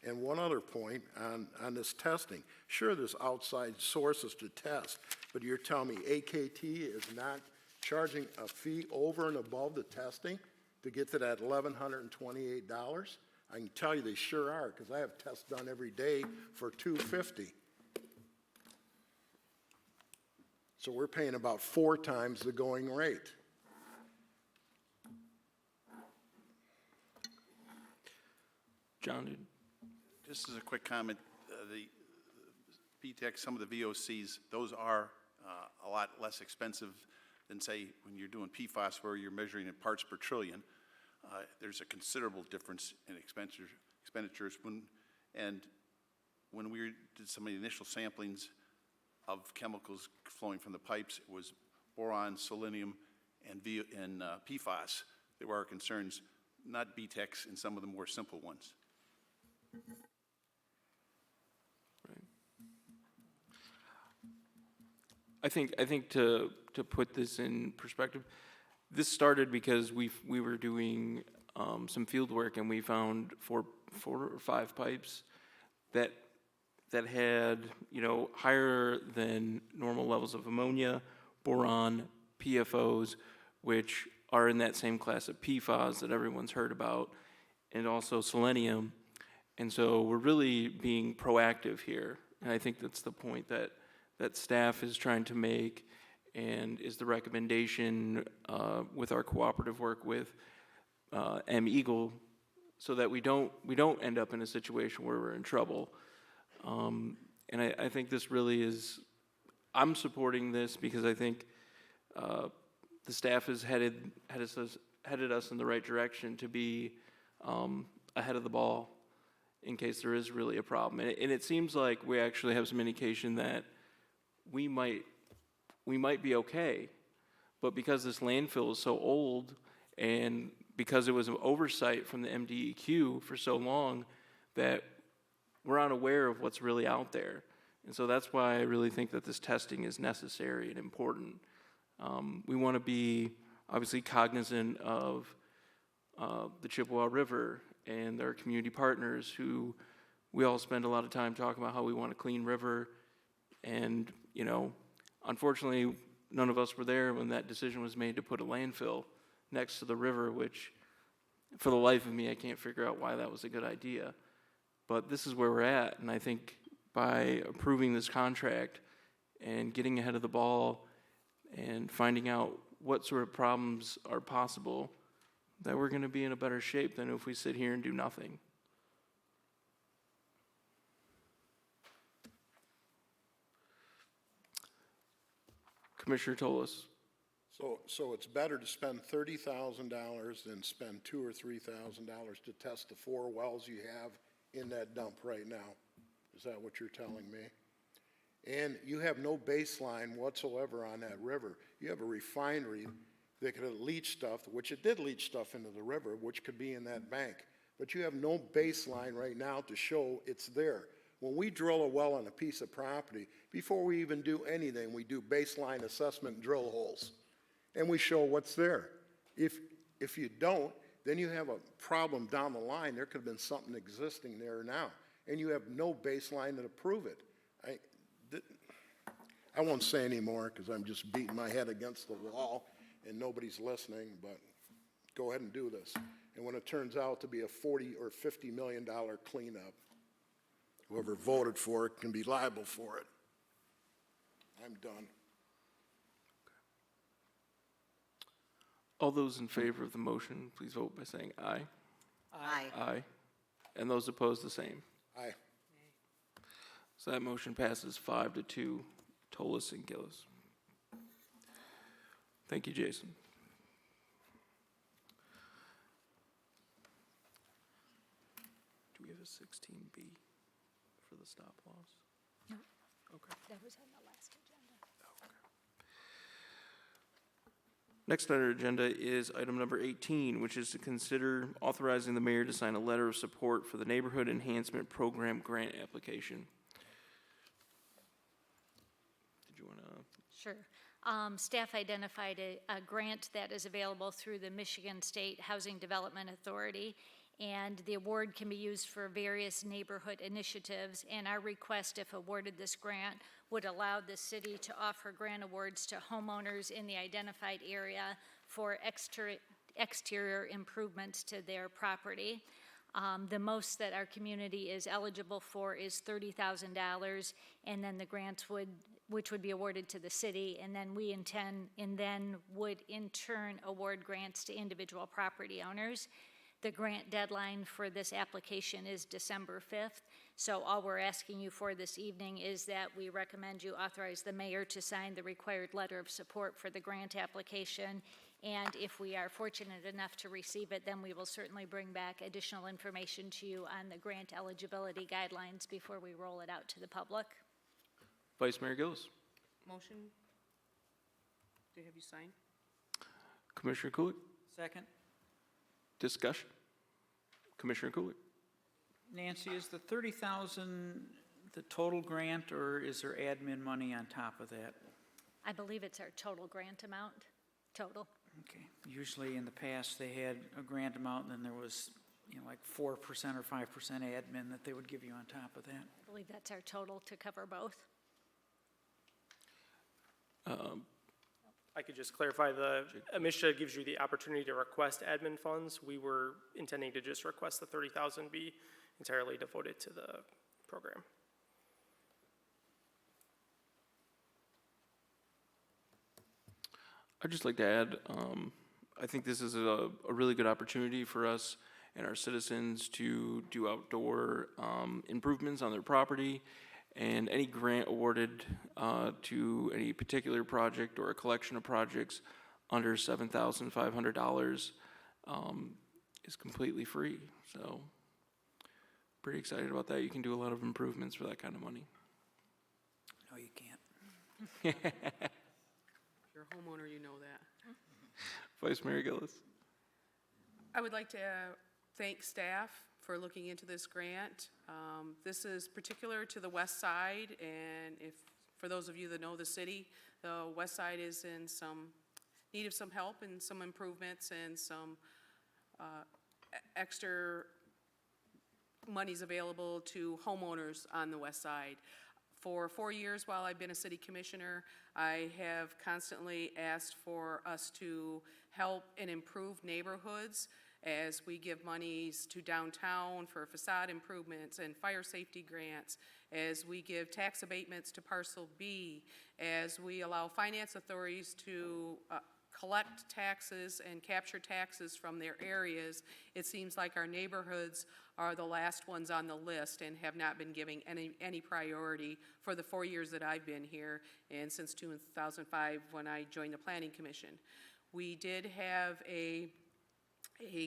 [SPEAKER 7] And one other point on this testing. Sure, there's outside sources to test, but you're telling me AKT is not charging a fee over and above the testing to get to that $1,128? I can tell you they sure are, because I have tests done every day for $250. So we're paying about 4 times the going rate.
[SPEAKER 1] John, did
[SPEAKER 8] Just as a quick comment, the BTEC, some of the VOCs, those are a lot less expensive than, say, when you're doing PFAS where you're measuring in parts per trillion. There's a considerable difference in expenditures. When we did some of the initial samplings of chemicals flowing from the pipes, it was boron, selenium, and PFAS that were our concerns, not BTECs and some of the more simple ones.
[SPEAKER 1] I think to put this in perspective, this started because we were doing some field work and we found four or five pipes that had, higher than normal levels of ammonia, boron, PFOs, which are in that same class of PFAS that everyone's heard about, and also selenium. And so we're really being proactive here. And I think that's the point that staff is trying to make, and is the recommendation with our cooperative work with M-Eagle, so that we don't end up in a situation where we're in trouble. And I think this really is, I'm supporting this because I think the staff has headed us in the right direction to be ahead of the ball in case there is really a problem. And it seems like we actually have some indication that we might be okay, but because this landfill is so old and because it was an oversight from the MDEQ for so long, that we're unaware of what's really out there. And so that's why I really think that this testing is necessary and important. We want to be obviously cognizant of the Chippewa River and their community partners, who we all spend a lot of time talking about how we want a clean river. And, unfortunately, none of us were there when that decision was made to put a landfill next to the river, which, for the life of me, I can't figure out why that was a good idea. But this is where we're at, and I think by approving this contract and getting ahead of the ball and finding out what sort of problems are possible, that we're going to be in a better shape than if we sit here and do nothing. Commissioner Toles.
[SPEAKER 7] So it's better to spend $30,000 than spend $2,000 or $3,000 to test the 4 wells you have in that dump right now. Is that what you're telling me? And you have no baseline whatsoever on that river. You have a refinery that could leach stuff, which it did leach stuff into the river, which could be in that bank. But you have no baseline right now to show it's there. When we drill a well on a piece of property, before we even do anything, we do baseline assessment and drill holes. And we show what's there. If you don't, then you have a problem down the line. There could have been something existing there now. And you have no baseline to prove it. I won't say any more because I'm just beating my head against the wall and nobody's listening, but go ahead and do this. And when it turns out to be a $40 or $50 million cleanup, whoever voted for it can be liable for it. I'm done.
[SPEAKER 1] All those in favor of the motion, please vote by saying aye.
[SPEAKER 2] Aye.
[SPEAKER 1] Aye. And those opposed, the same.
[SPEAKER 7] Aye.
[SPEAKER 1] So that motion passes 5-2, Toles and Gillis. Thank you, Jason. Do we have a 16B for the stop loss?
[SPEAKER 4] No.
[SPEAKER 1] Okay.
[SPEAKER 4] That was on the last agenda.
[SPEAKER 1] Next on our agenda is item number 18, which is to consider authorizing the mayor to sign a letter of support for the Neighborhood Enhancement Program grant application. Did you want to?
[SPEAKER 4] Sure. Staff identified a grant that is available through the Michigan State Housing Development Authority, and the award can be used for various neighborhood initiatives. And our request, if awarded this grant, would allow the city to offer grant awards to homeowners in the identified area for exterior improvements to their property. The most that our community is eligible for is $30,000, and then the grants which would be awarded to the city, and then would in turn award grants to individual property owners. The grant deadline for this application is December 5th, so all we're asking you for this evening is that we recommend you authorize the mayor to sign the required letter of support for the grant application, and if we are fortunate enough to receive it, then we will certainly bring back additional information to you on the grant eligibility guidelines before we roll it out to the public.
[SPEAKER 1] Vice Mayor Gillis.
[SPEAKER 6] Motion to have you sign?
[SPEAKER 1] Commissioner Kulik.
[SPEAKER 2] Second.
[SPEAKER 1] Discussion. Commissioner Kulik.
[SPEAKER 2] Nancy, is the 30,000 the total grant, or is there admin money on top of that?
[SPEAKER 4] I believe it's our total grant amount, total.
[SPEAKER 2] Okay. Usually in the past, they had a grant amount, and then there was, like 4% or 5% admin that they would give you on top of that.
[SPEAKER 4] I believe that's our total to cover both.
[SPEAKER 9] I could just clarify, the MSHA gives you the opportunity to request admin funds. We were intending to just request the 30,000 be entirely devoted to the program.
[SPEAKER 1] I'd just like to add, I think this is a really good opportunity for us and our citizens to do outdoor improvements on their property, and any grant awarded to any particular project or a collection of projects under $7,500 is completely free. So pretty excited about that. You can do a lot of improvements for that kind of money.
[SPEAKER 2] No, you can't.
[SPEAKER 6] If you're a homeowner, you know that.
[SPEAKER 1] Vice Mayor Gillis.
[SPEAKER 6] I would like to thank staff for looking into this grant. This is particular to the west side, and for those of you that know the city, the west side is in some need of some help and some improvements and some extra monies available to homeowners on the west side. For 4 years while I've been a city commissioner, I have constantly asked for us to help and improve neighborhoods as we give monies to downtown for facade improvements and fire safety grants, as we give tax abatements to Parcel B, as we allow finance authorities to collect taxes and capture taxes from their areas. It seems like our neighborhoods are the last ones on the list and have not been giving any priority for the 4 years that I've been here, and since 2005 when I joined the Planning Commission. We did have a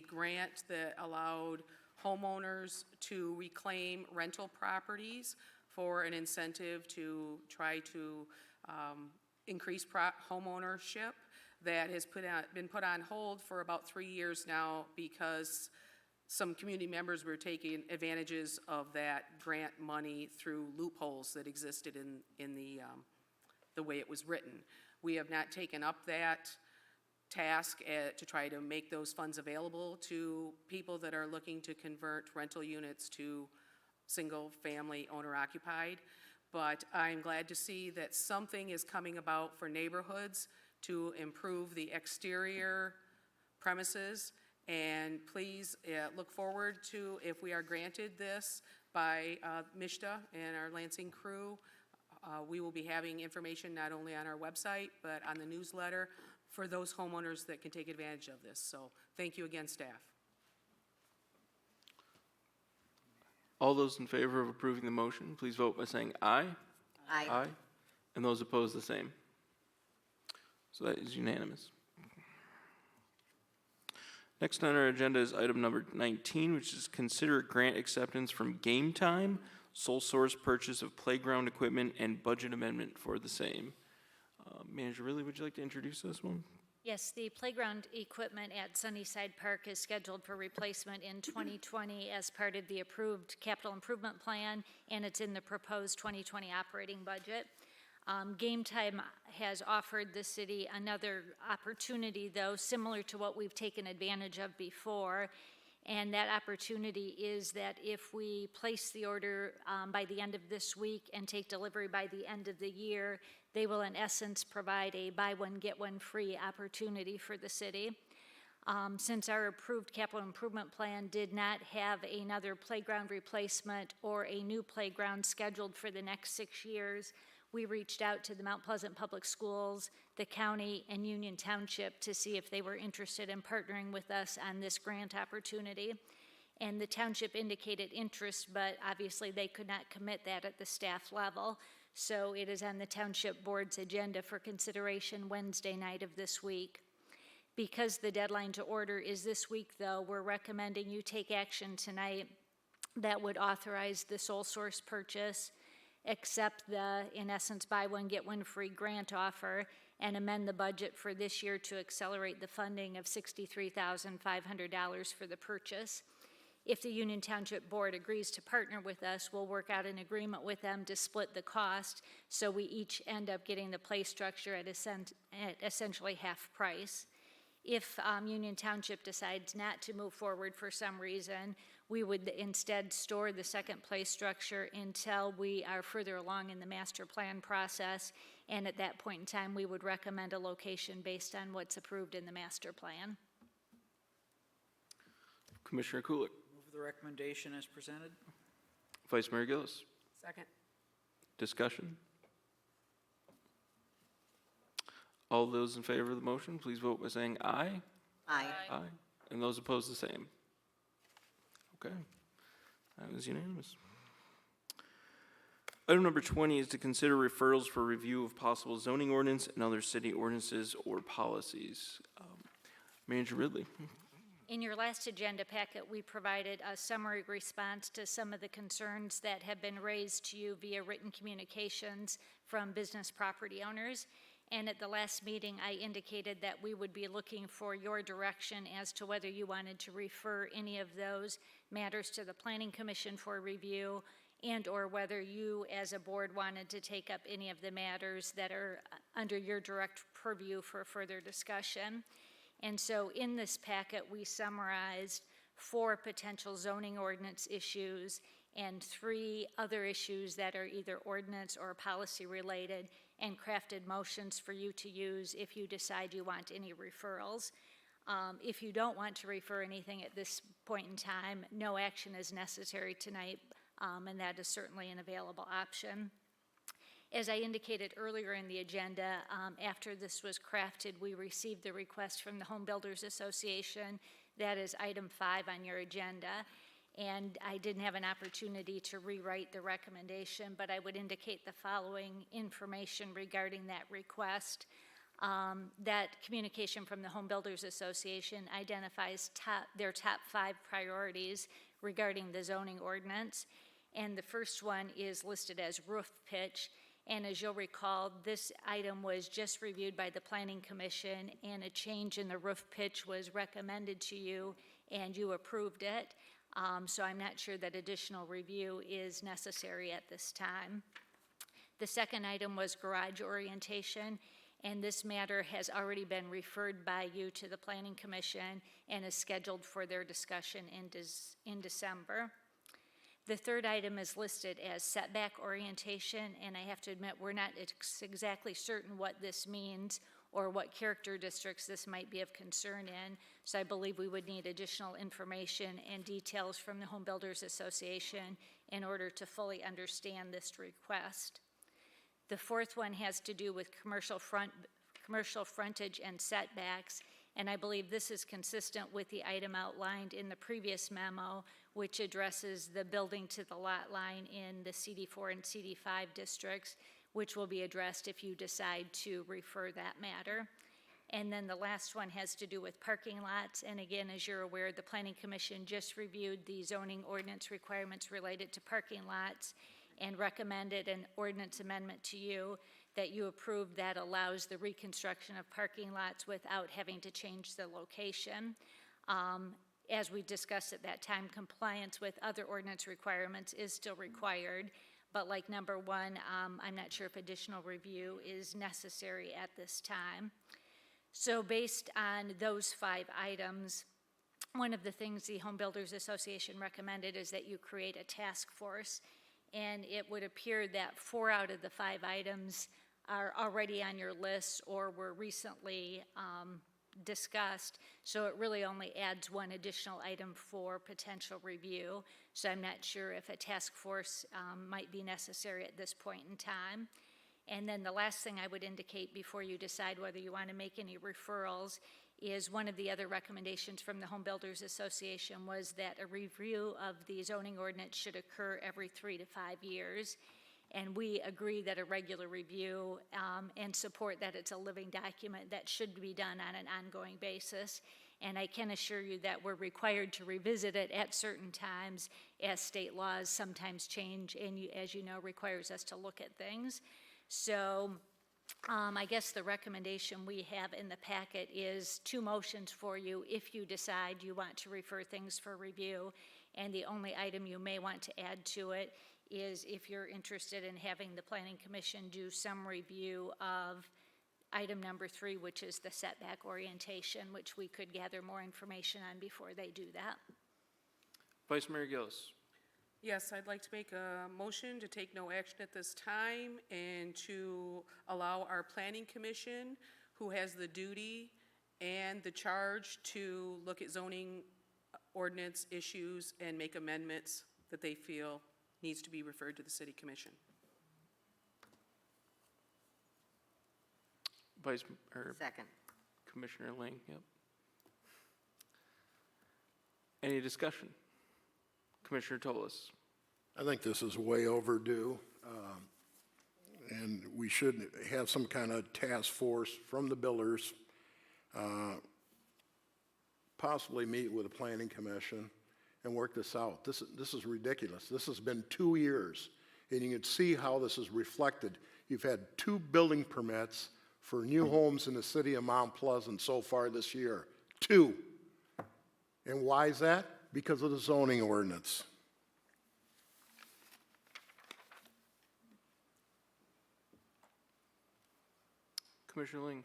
[SPEAKER 6] grant that allowed homeowners to reclaim rental properties for an incentive to try to increase home ownership. That has been put on hold for about 3 years now because some community members were taking advantages of that grant money through loopholes that existed in the way it was written. We have not taken up that task to try to make those funds available to people that are looking to convert rental units to single-family owner-occupied. But I'm glad to see that something is coming about for neighborhoods to improve the exterior premises. And please look forward to, if we are granted this by MSHDA and our Lansing crew, we will be having information not only on our website, but on the newsletter for those homeowners that can take advantage of this. So thank you again, staff.
[SPEAKER 1] All those in favor of approving the motion, please vote by saying aye.
[SPEAKER 10] Aye.
[SPEAKER 1] Aye. And those opposed, the same. So that is unanimous. Next on our agenda is item number 19, which is consider grant acceptance from Game Time, sole source purchase of playground equipment, and budget amendment for the same. Manager Ridley, would you like to introduce this one?
[SPEAKER 4] Yes, the playground equipment at Sunnyside Park is scheduled for replacement in 2020 as part of the approved capital improvement plan, and it's in the proposed 2020 operating budget. Game Time has offered the city another opportunity, though, similar to what we've taken advantage of before. And that opportunity is that if we place the order by the end of this week and take delivery by the end of the year, they will in essence provide a buy one, get one free opportunity for the city. Since our approved capital improvement plan did not have another playground replacement or a new playground scheduled for the next 6 years, we reached out to the Mount Pleasant Public Schools, the county, and Union Township to see if they were interested in partnering with us on this grant opportunity. And the township indicated interest, but obviously they could not commit that at the staff level. So it is on the township board's agenda for consideration Wednesday night of this week. Because the deadline to order is this week, though, we're recommending you take action tonight that would authorize the sole source purchase, accept the, in essence, buy one, get one free grant offer, and amend the budget for this year to accelerate the funding of $63,500 for the purchase. If the Union Township Board agrees to partner with us, we'll work out an agreement with them to split the cost, so we each end up getting the play structure at essentially half price. If Union Township decides not to move forward for some reason, we would instead store the second play structure until we are further along in the master plan process, and at that point in time, we would recommend a location based on what's approved in the master plan.
[SPEAKER 1] Commissioner Kulik.
[SPEAKER 2] Move the recommendation as presented.
[SPEAKER 1] Vice Mayor Gillis.
[SPEAKER 6] Second.
[SPEAKER 1] Discussion. All those in favor of the motion, please vote by saying aye.
[SPEAKER 10] Aye.
[SPEAKER 1] Aye. And those opposed, the same. Okay. That was unanimous. Item number 20 is to consider referrals for review of possible zoning ordinance and other city ordinances or policies. Manager Ridley.
[SPEAKER 4] In your last agenda packet, we provided a summary response to some of the concerns that have been raised to you via written communications from business property owners. And at the last meeting, I indicated that we would be looking for your direction as to whether you wanted to refer any of those matters to the Planning Commission for review, and or whether you as a board wanted to take up any of the matters that are under your direct purview for further discussion. And so in this packet, we summarized 4 potential zoning ordinance issues and 3 other issues that are either ordinance or policy related, and crafted motions for you to use if you decide you want any referrals. If you don't want to refer anything at this point in time, no action is necessary tonight, and that is certainly an available option. As I indicated earlier in the agenda, after this was crafted, we received the request from the Home Builders Association. That is item 5 on your agenda. And I didn't have an opportunity to rewrite the recommendation, but I would indicate the following information regarding that request. That communication from the Home Builders Association identifies their top 5 priorities regarding the zoning ordinance. And the first one is listed as roof pitch. And as you'll recall, this item was just reviewed by the Planning Commission, and a change in the roof pitch was recommended to you, and you approved it. So I'm not sure that additional review is necessary at this time. The second item was garage orientation, and this matter has already been referred by you to the Planning Commission and is scheduled for their discussion in December. The third item is listed as setback orientation, and I have to admit we're not exactly certain what this means or what character districts this might be of concern in, so I believe we would need additional information and details from the Home Builders Association in order to fully understand this request. The fourth one has to do with commercial frontage and setbacks, and I believe this is consistent with the item outlined in the previous memo, which addresses the building to the lot line in the CD4 and CD5 districts, which will be addressed if you decide to refer that matter. And then the last one has to do with parking lots. And again, as you're aware, the Planning Commission just reviewed the zoning ordinance requirements related to parking lots and recommended an ordinance amendment to you that you approved that allows the reconstruction of parking lots without having to change the location. As we discussed at that time, compliance with other ordinance requirements is still required, but like number one, I'm not sure if additional review is necessary at this time. So based on those 5 items, one of the things the Home Builders Association recommended is that you create a task force, and it would appear that 4 out of the 5 items are already on your list or were recently discussed, so it really only adds 1 additional item for potential review. So I'm not sure if a task force might be necessary at this point in time. And then the last thing I would indicate before you decide whether you want to make any referrals is one of the other recommendations from the Home Builders Association was that a review of the zoning ordinance should occur every 3 to 5 years. And we agree that a regular review and support that it's a living document that should be done on an ongoing basis. And I can assure you that we're required to revisit it at certain times as state laws sometimes change and, as you know, requires us to look at things. So I guess the recommendation we have in the packet is 2 motions for you if you decide you want to refer things for review. And the only item you may want to add to it is if you're interested in having the Planning Commission do some review of item number 3, which is the setback orientation, which we could gather more information on before they do that.
[SPEAKER 1] Vice Mayor Gillis.
[SPEAKER 6] Yes, I'd like to make a motion to take no action at this time and to allow our Planning Commission, who has the duty and the charge to look at zoning ordinance issues and make amendments that they feel needs to be referred to the City Commission.
[SPEAKER 2] Second.
[SPEAKER 1] Commissioner Ling, yep. Any discussion? Commissioner Toles.
[SPEAKER 7] I think this is way overdue, and we should have some kind of task force from the builders, possibly meet with the Planning Commission and work this out. This is ridiculous. This has been 2 years, and you can see how this is reflected. You've had 2 building permits for new homes in the city of Mount Pleasant so far this year. 2. And why is that? Because of the zoning ordinance.
[SPEAKER 1] Commissioner Ling.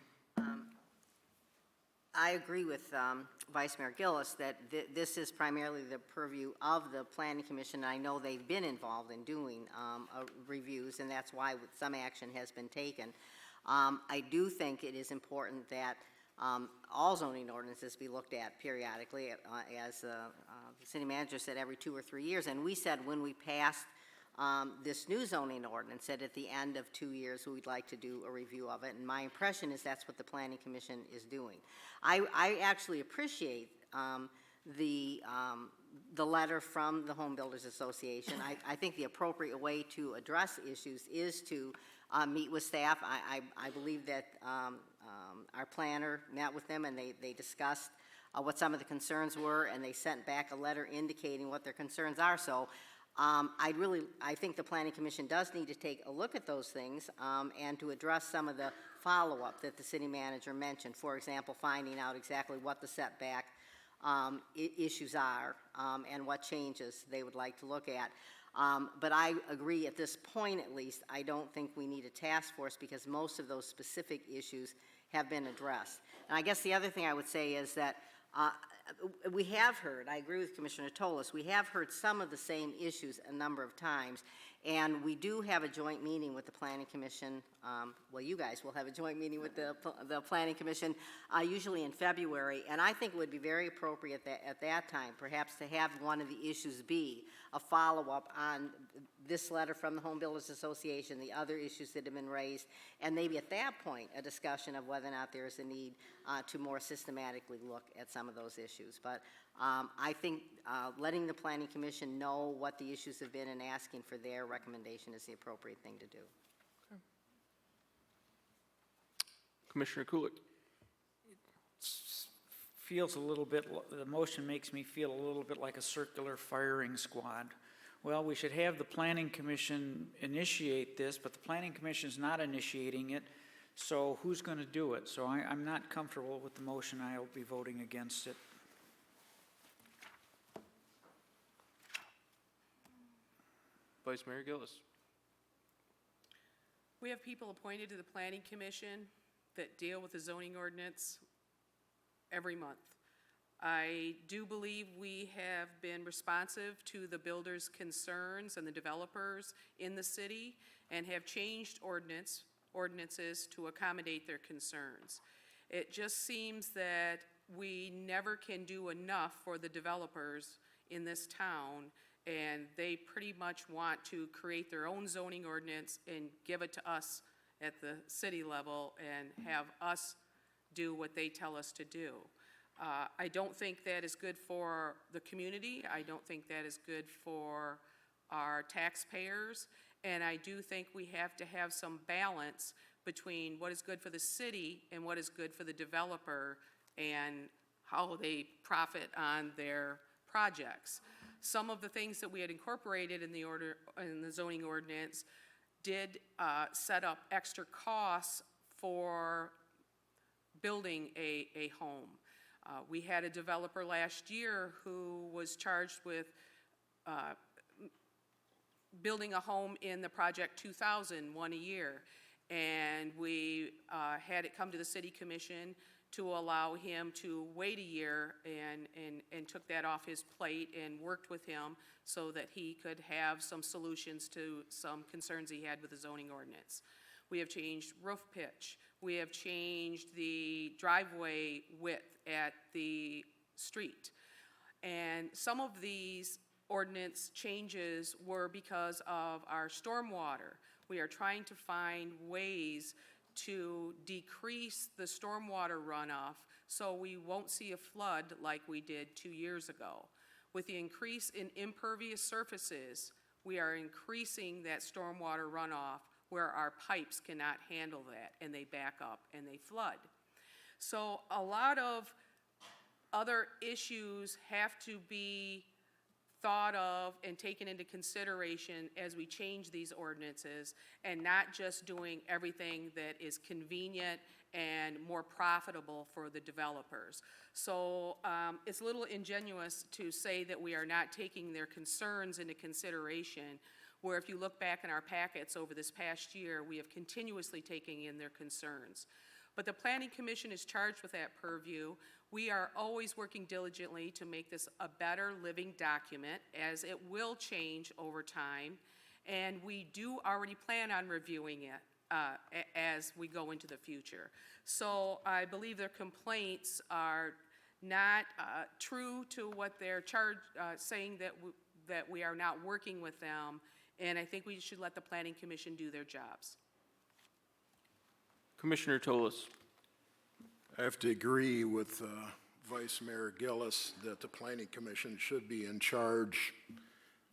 [SPEAKER 2] I agree with Vice Mayor Gillis that this is primarily the purview of the Planning Commission. I know they've been involved in doing reviews, and that's why some action has been taken. I do think it is important that all zoning ordinances be looked at periodically, as the city manager said, every 2 or 3 years. And we said when we passed this new zoning ordinance that at the end of 2 years we'd like to do a review of it, and my impression is that's what the Planning Commission is doing. I actually appreciate the letter from the Home Builders Association. I think the appropriate way to address issues is to meet with staff. I believe that our planner met with them and they discussed what some of the concerns were, and they sent back a letter indicating what their concerns are. So I think the Planning Commission does need to take a look at those things and to address some of the follow-up that the city manager mentioned. For example, finding out exactly what the setback issues are and what changes they would like to look at. But I agree at this point at least, I don't think we need a task force because most of those specific issues have been addressed. And I guess the other thing I would say is that we have heard, I agree with Commissioner Toles, we have heard some of the same issues a number of times, and we do have a joint meeting with the Planning Commission. Well, you guys will have a joint meeting with the Planning Commission usually in February, and I think it would be very appropriate that at that time perhaps to have one of the issues be a follow-up on this letter from the Home Builders Association, the other issues that have been raised, and maybe at that point a discussion of whether or not there is a need to more systematically look at some of those issues. But I think letting the Planning Commission know what the issues have been and asking for their recommendation is the appropriate thing to do.
[SPEAKER 1] Commissioner Kulik.
[SPEAKER 10] Feels a little bit, the motion makes me feel a little bit like a circular firing squad,
[SPEAKER 2] well, we should have the planning commission initiate this, but the planning commission's not initiating it, so who's going to do it? So I'm not comfortable with the motion. I'll be voting against it.
[SPEAKER 1] Vice Mayor Gillis.
[SPEAKER 6] We have people appointed to the planning commission that deal with the zoning ordinance every month. I do believe we have been responsive to the builders' concerns and the developers in the city and have changed ordinances to accommodate their concerns. It just seems that we never can do enough for the developers in this town, and they pretty much want to create their own zoning ordinance and give it to us at the city level and have us do what they tell us to do. I don't think that is good for the community. I don't think that is good for our taxpayers. And I do think we have to have some balance between what is good for the city and what is good for the developer and how they profit on their projects. Some of the things that we had incorporated in the zoning ordinance did set up extra costs for building a home. We had a developer last year who was charged with building a home in the Project 2000, one a year. And we had it come to the city commission to allow him to wait a year and took that off his plate and worked with him so that he could have some solutions to some concerns he had with the zoning ordinance. We have changed roof pitch. We have changed the driveway width at the street. And some of these ordinance changes were because of our stormwater. We are trying to find ways to decrease the stormwater runoff so we won't see a flood like we did 2 years ago. With the increase in impervious surfaces, we are increasing that stormwater runoff where our pipes cannot handle that and they back up and they flood. So a lot of other issues have to be thought of and taken into consideration as we change these ordinances, and not just doing everything that is convenient and more profitable for the developers. So it's a little ingenuous to say that we are not taking their concerns into consideration, where if you look back in our packets over this past year, we have continuously taken in their concerns. But the Planning Commission is charged with that purview. We are always working diligently to make this a better living document, as it will change over time. And we do already plan on reviewing it as we go into the future. So I believe their complaints are not true to what they're saying, that we are not working with them. And I think we should let the Planning Commission do their jobs.
[SPEAKER 1] Commissioner Toles.
[SPEAKER 7] I have to agree with Vice Mayor Gillis that the Planning Commission should be in charge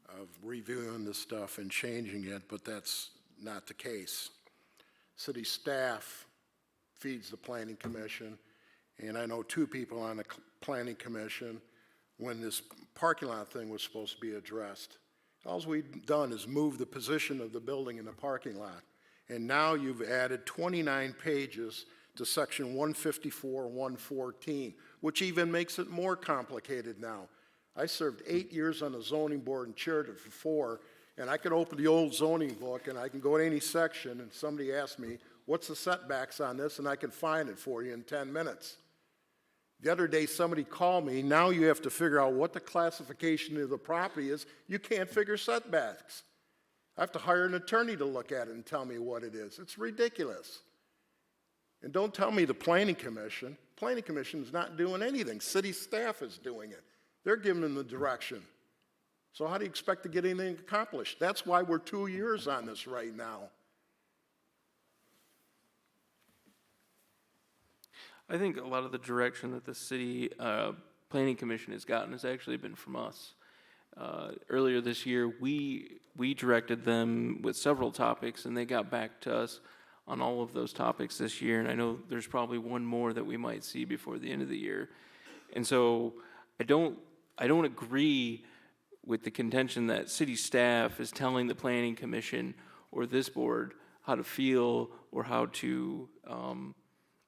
[SPEAKER 7] of reviewing this stuff and changing it, but that's not the case. City staff feeds the Planning Commission, and I know 2 people on the Planning Commission when this parking lot thing was supposed to be addressed. All we've done is move the position of the building in the parking lot. And now you've added 29 pages to section 154, 114, which even makes it more complicated now. I served 8 years on the zoning board and chaired it for 4, and I could open the old zoning book and I can go to any section and somebody asks me, what's the setbacks on this? And I can find it for you in 10 minutes. The other day, somebody called me. Now you have to figure out what the classification of the property is. You can't figure setbacks. I have to hire an attorney to look at it and tell me what it is. It's ridiculous. And don't tell me the Planning Commission. Planning Commission is not doing anything. City staff is doing it. They're giving them the direction. So how do you expect to get anything accomplished? That's why we're 2 years on this right now.
[SPEAKER 1] I think a lot of the direction that the city planning commission has gotten has actually been from us. Earlier this year, we directed them with several topics, and they got back to us on all of those topics this year. And I know there's probably one more that we might see before the end of the year. And so I don't agree with the contention that city staff is telling the planning commission or this board how to feel or how to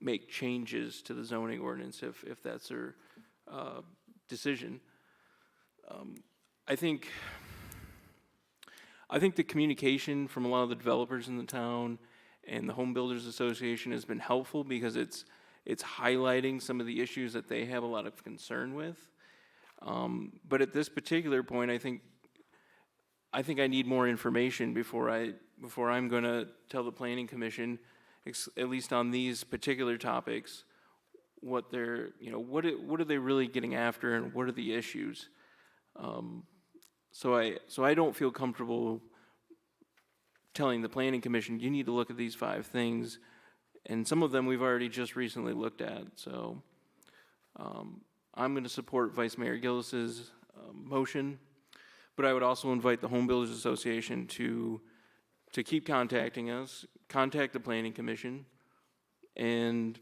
[SPEAKER 1] make changes to the zoning ordinance if that's their decision. I think the communication from a lot of the developers in the town and the Home Builders Association has been helpful because it's highlighting some of the issues that they have a lot of concern with. But at this particular point, I think I need more information before I'm going to tell the planning commission, at least on these particular topics, what they're, what are they really getting after and what are the issues. So I don't feel comfortable telling the planning commission, you need to look at these 5 things, and some of them we've already just recently looked at. So I'm going to support Vice Mayor Gillis's motion, but I would also invite the Home Builders Association to keep contacting us, contact the planning commission, and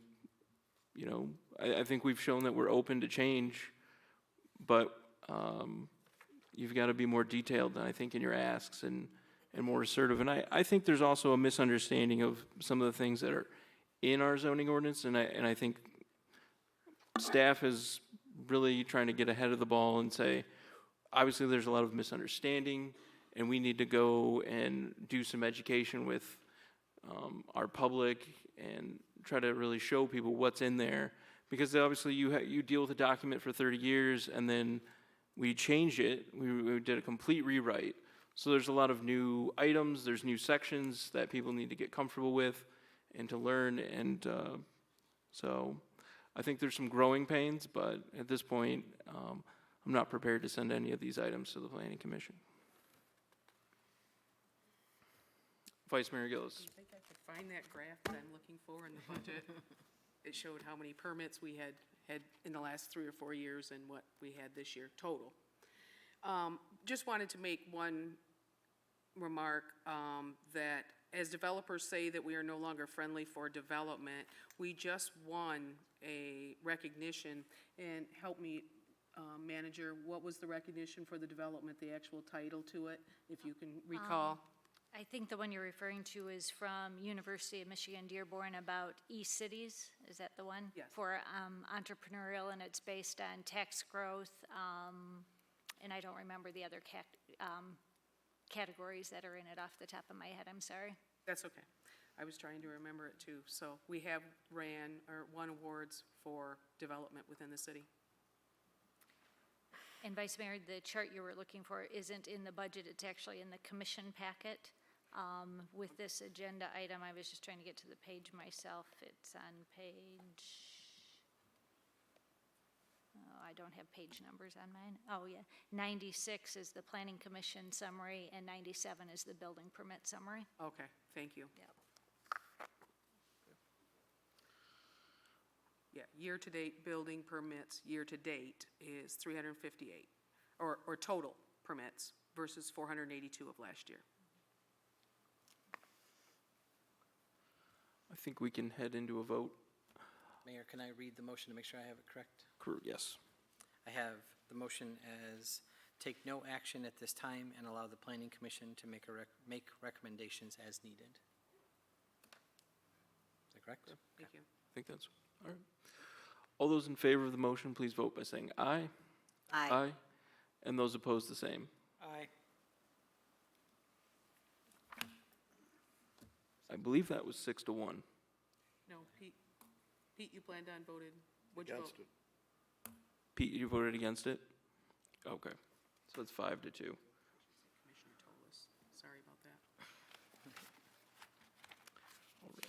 [SPEAKER 1] I think we've shown that we're open to change, but you've got to be more detailed, I think, in your asks and more assertive. And I think there's also a misunderstanding of some of the things that are in our zoning ordinance, and I think staff is really trying to get ahead of the ball and say, obviously there's a lot of misunderstanding, and we need to go and do some education with our public and try to really show people what's in there. Because obviously you deal with a document for 30 years, and then we changed it. We did a complete rewrite. So there's a lot of new items, there's new sections that people need to get comfortable with and to learn. And so I think there's some growing pains, but at this point, I'm not prepared to send any of these items to the Planning Commission. Vice Mayor Gillis.
[SPEAKER 6] I think I could find that graph that I'm looking for in the budget. It showed how many permits we had in the last 3 or 4 years and what we had this year total. Just wanted to make one remark that as developers say that we are no longer friendly for development, we just won a recognition, and help me, manager, what was the recognition for the development, the actual title to it, if you can recall?
[SPEAKER 4] I think the one you're referring to is from University of Michigan Dearborn about e-cities. Is that the one?
[SPEAKER 6] Yes.
[SPEAKER 4] For entrepreneurial, and it's based on tax growth, and I don't remember the other categories that are in it off the top of my head. I'm sorry.
[SPEAKER 6] That's okay. I was trying to remember it too. So we have won awards for development within the city.
[SPEAKER 4] And Vice Mayor, the chart you were looking for isn't in the budget, it's actually in the commission packet. With this agenda item, I was just trying to get to the page myself. It's on page, I don't have page numbers on mine. Oh, yeah, 96 is the Planning Commission summary, and 97 is the building permit summary.
[SPEAKER 6] Okay, thank you.
[SPEAKER 4] Yep.
[SPEAKER 6] Yeah, year-to-date building permits, year-to-date is 358, or total permits versus 482 of last year.
[SPEAKER 1] I think we can head into a vote.
[SPEAKER 3] Mayor, can I read the motion to make sure I have it correct?
[SPEAKER 1] Yes.
[SPEAKER 3] I have the motion as take no action at this time and allow the Planning Commission to make recommendations as needed. Is that correct?
[SPEAKER 6] Thank you.
[SPEAKER 1] I think that's, all right. All those in favor of the motion, please vote by saying aye. Aye. And those opposed, the same.
[SPEAKER 9] Aye.
[SPEAKER 1] I believe that was 6-1.
[SPEAKER 6] No, Pete, you planned on voted, would you vote?
[SPEAKER 7] Against it.
[SPEAKER 1] Pete, you voted against it? Okay, so it's 5-2.
[SPEAKER 6] Commissioner Tolis, sorry about that.
[SPEAKER 1] All right.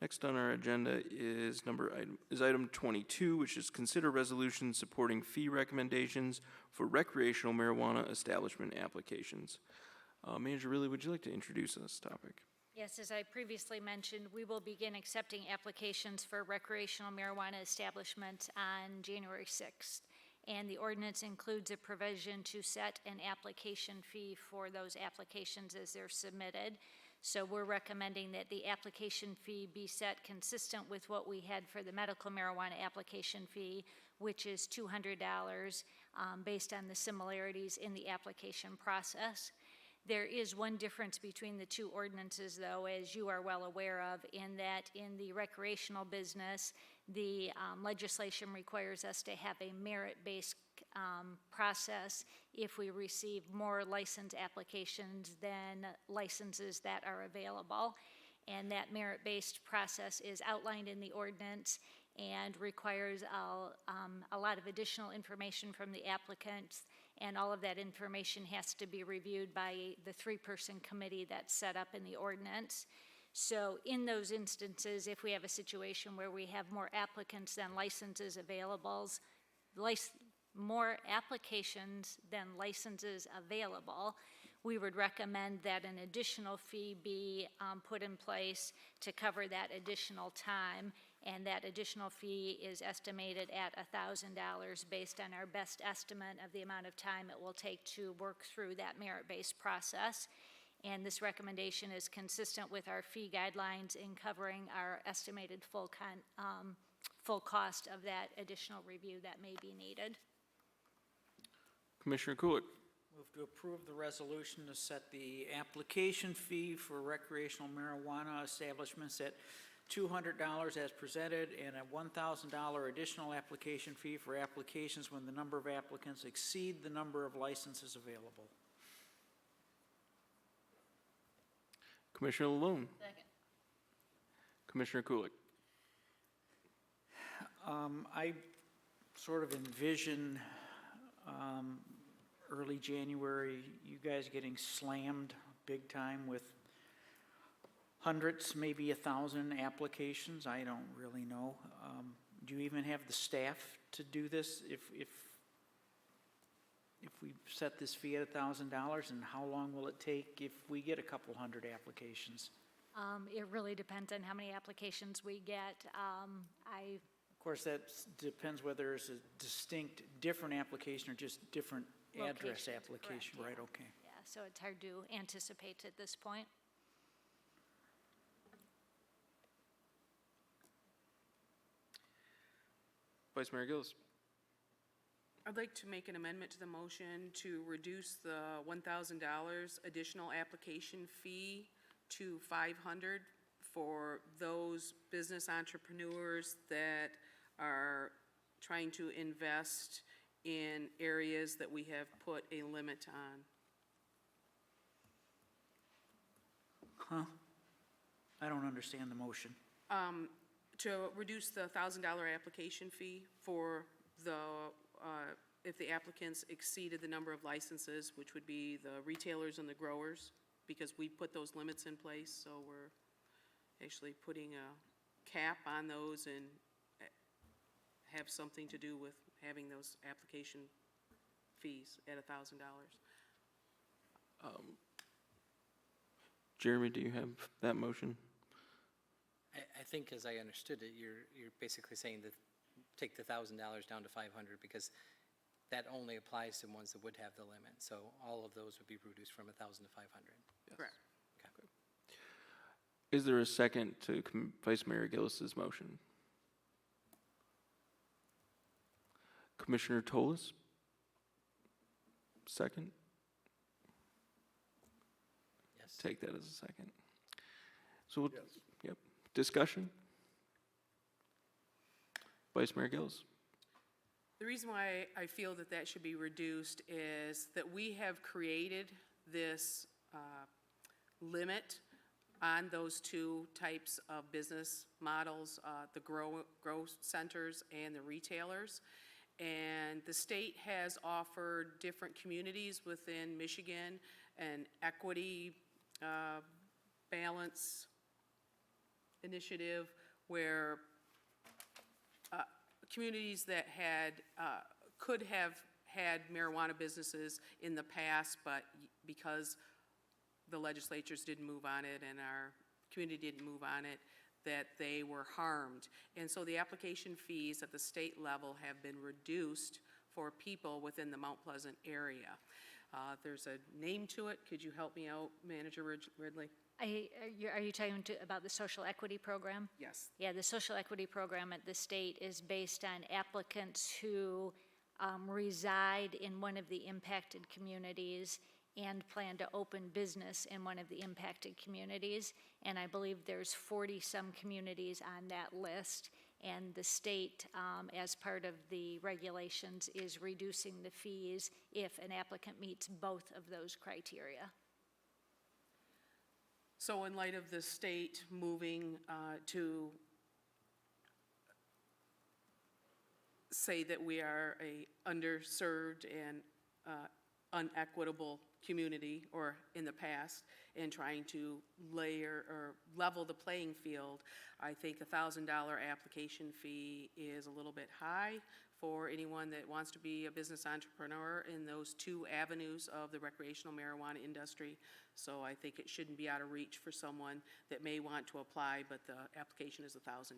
[SPEAKER 1] Next on our agenda is item 22, which is consider resolution supporting fee recommendations for recreational marijuana establishment applications. Manager Riley, would you like to introduce this topic?
[SPEAKER 4] Yes, as I previously mentioned, we will begin accepting applications for recreational marijuana establishments on January 6th. And the ordinance includes a provision to set an application fee for those applications as they're submitted. So we're recommending that the application fee be set consistent with what we had for the medical marijuana application fee, which is $200, based on the similarities in the application process. There is one difference between the two ordinances, though, as you are well aware of, in that in the recreational business, the legislation requires us to have a merit-based process if we receive more license applications than licenses that are available. And that merit-based process is outlined in the ordinance and requires a lot of additional information from the applicants, and all of that information has to be reviewed by the three-person committee that's set up in the ordinance. So in those instances, if we have a situation where we have more applicants than licenses available, more applications than licenses available, we would recommend that an additional fee be put in place to cover that additional time, and that additional fee is estimated at $1,000 based on our best estimate of the amount of time it will take to work through that merit-based process. And this recommendation is consistent with our fee guidelines in covering our estimated full cost of that additional review that may be needed.
[SPEAKER 1] Commissioner Kulik.
[SPEAKER 2] Move to approve the resolution to set the application fee for recreational marijuana establishments at $200 as presented, and a $1,000 additional application fee for applications when the number of applicants exceed the number of licenses available.
[SPEAKER 1] Commissioner Loon.
[SPEAKER 4] Second.
[SPEAKER 1] Commissioner Kulik.
[SPEAKER 2] I sort of envision early January, you guys getting slammed big time with hundreds, maybe 1,000 applications. I don't really know. Do you even have the staff to do this if we set this fee at $1,000, and how long will it take if we get a couple hundred applications?
[SPEAKER 4] It really depends on how many applications we get.
[SPEAKER 2] Of course, that depends whether it's a distinct, different application or just different address
[SPEAKER 4] Locations,
[SPEAKER 2] application,
[SPEAKER 4] correct,
[SPEAKER 2] right?
[SPEAKER 4] yeah.
[SPEAKER 2] Okay.
[SPEAKER 4] Yeah, so it's hard to anticipate at this point.
[SPEAKER 1] Vice Mayor Gillis.
[SPEAKER 6] I'd like to make an amendment to the motion to reduce the $1,000 additional application fee to $500 for those business entrepreneurs that are trying to invest in areas that we have put a limit on.
[SPEAKER 2] I don't understand the motion.
[SPEAKER 6] To reduce the $1,000 application fee for the, if the applicants exceeded the number of licenses, which would be the retailers and the growers, because we put those limits in place, so we're actually putting a cap on those and have something to do with having those application fees at $1,000.
[SPEAKER 1] Jeremy, do you have that motion?
[SPEAKER 3] I think, as I understood it, you're basically saying that take the $1,000 down to $500, because that only applies to ones that would have the limit. So all of those would be reduced from 1,000 to 500.
[SPEAKER 6] Correct.
[SPEAKER 3] Okay.
[SPEAKER 1] Is there a second to Vice Mayor Gillis's motion? Commissioner Toles? Second?
[SPEAKER 3] Yes.
[SPEAKER 1] Take that as a second. So, we'll-
[SPEAKER 7] Yes.
[SPEAKER 1] yep, discussion? Vice Mayor Gillis?
[SPEAKER 6] The reason why I feel that that should be reduced is that we have created this limit on those two types of business models, the grow centers and the retailers. And the state has offered different communities within Michigan an equity balance initiative where communities that could have had marijuana businesses in the past, but because the legislatures didn't move on it and our community didn't move on it, that they were harmed. And so the application fees at the state level have been reduced for people within the Mount Pleasant area. There's a name to it. Could you help me out, Manager Ridley?
[SPEAKER 4] Are you talking about the social equity program?
[SPEAKER 6] Yes.
[SPEAKER 4] Yeah, the social equity program at the state is based on applicants who reside in one of the impacted communities and plan to open business in one of the impacted communities. And I believe there's 40-some communities on that list. And the state, as part of the regulations, is reducing the fees if an applicant meets both of those criteria.
[SPEAKER 6] So in light of the state moving to say that we are a underserved and unequitable community, or in the past, and trying to layer or level the playing field, I think a $1,000 application fee is a little bit high for anyone that wants to be a business entrepreneur in those two avenues of the recreational marijuana industry. So I think it shouldn't be out of reach for someone that may want to apply, but the application is $1,000.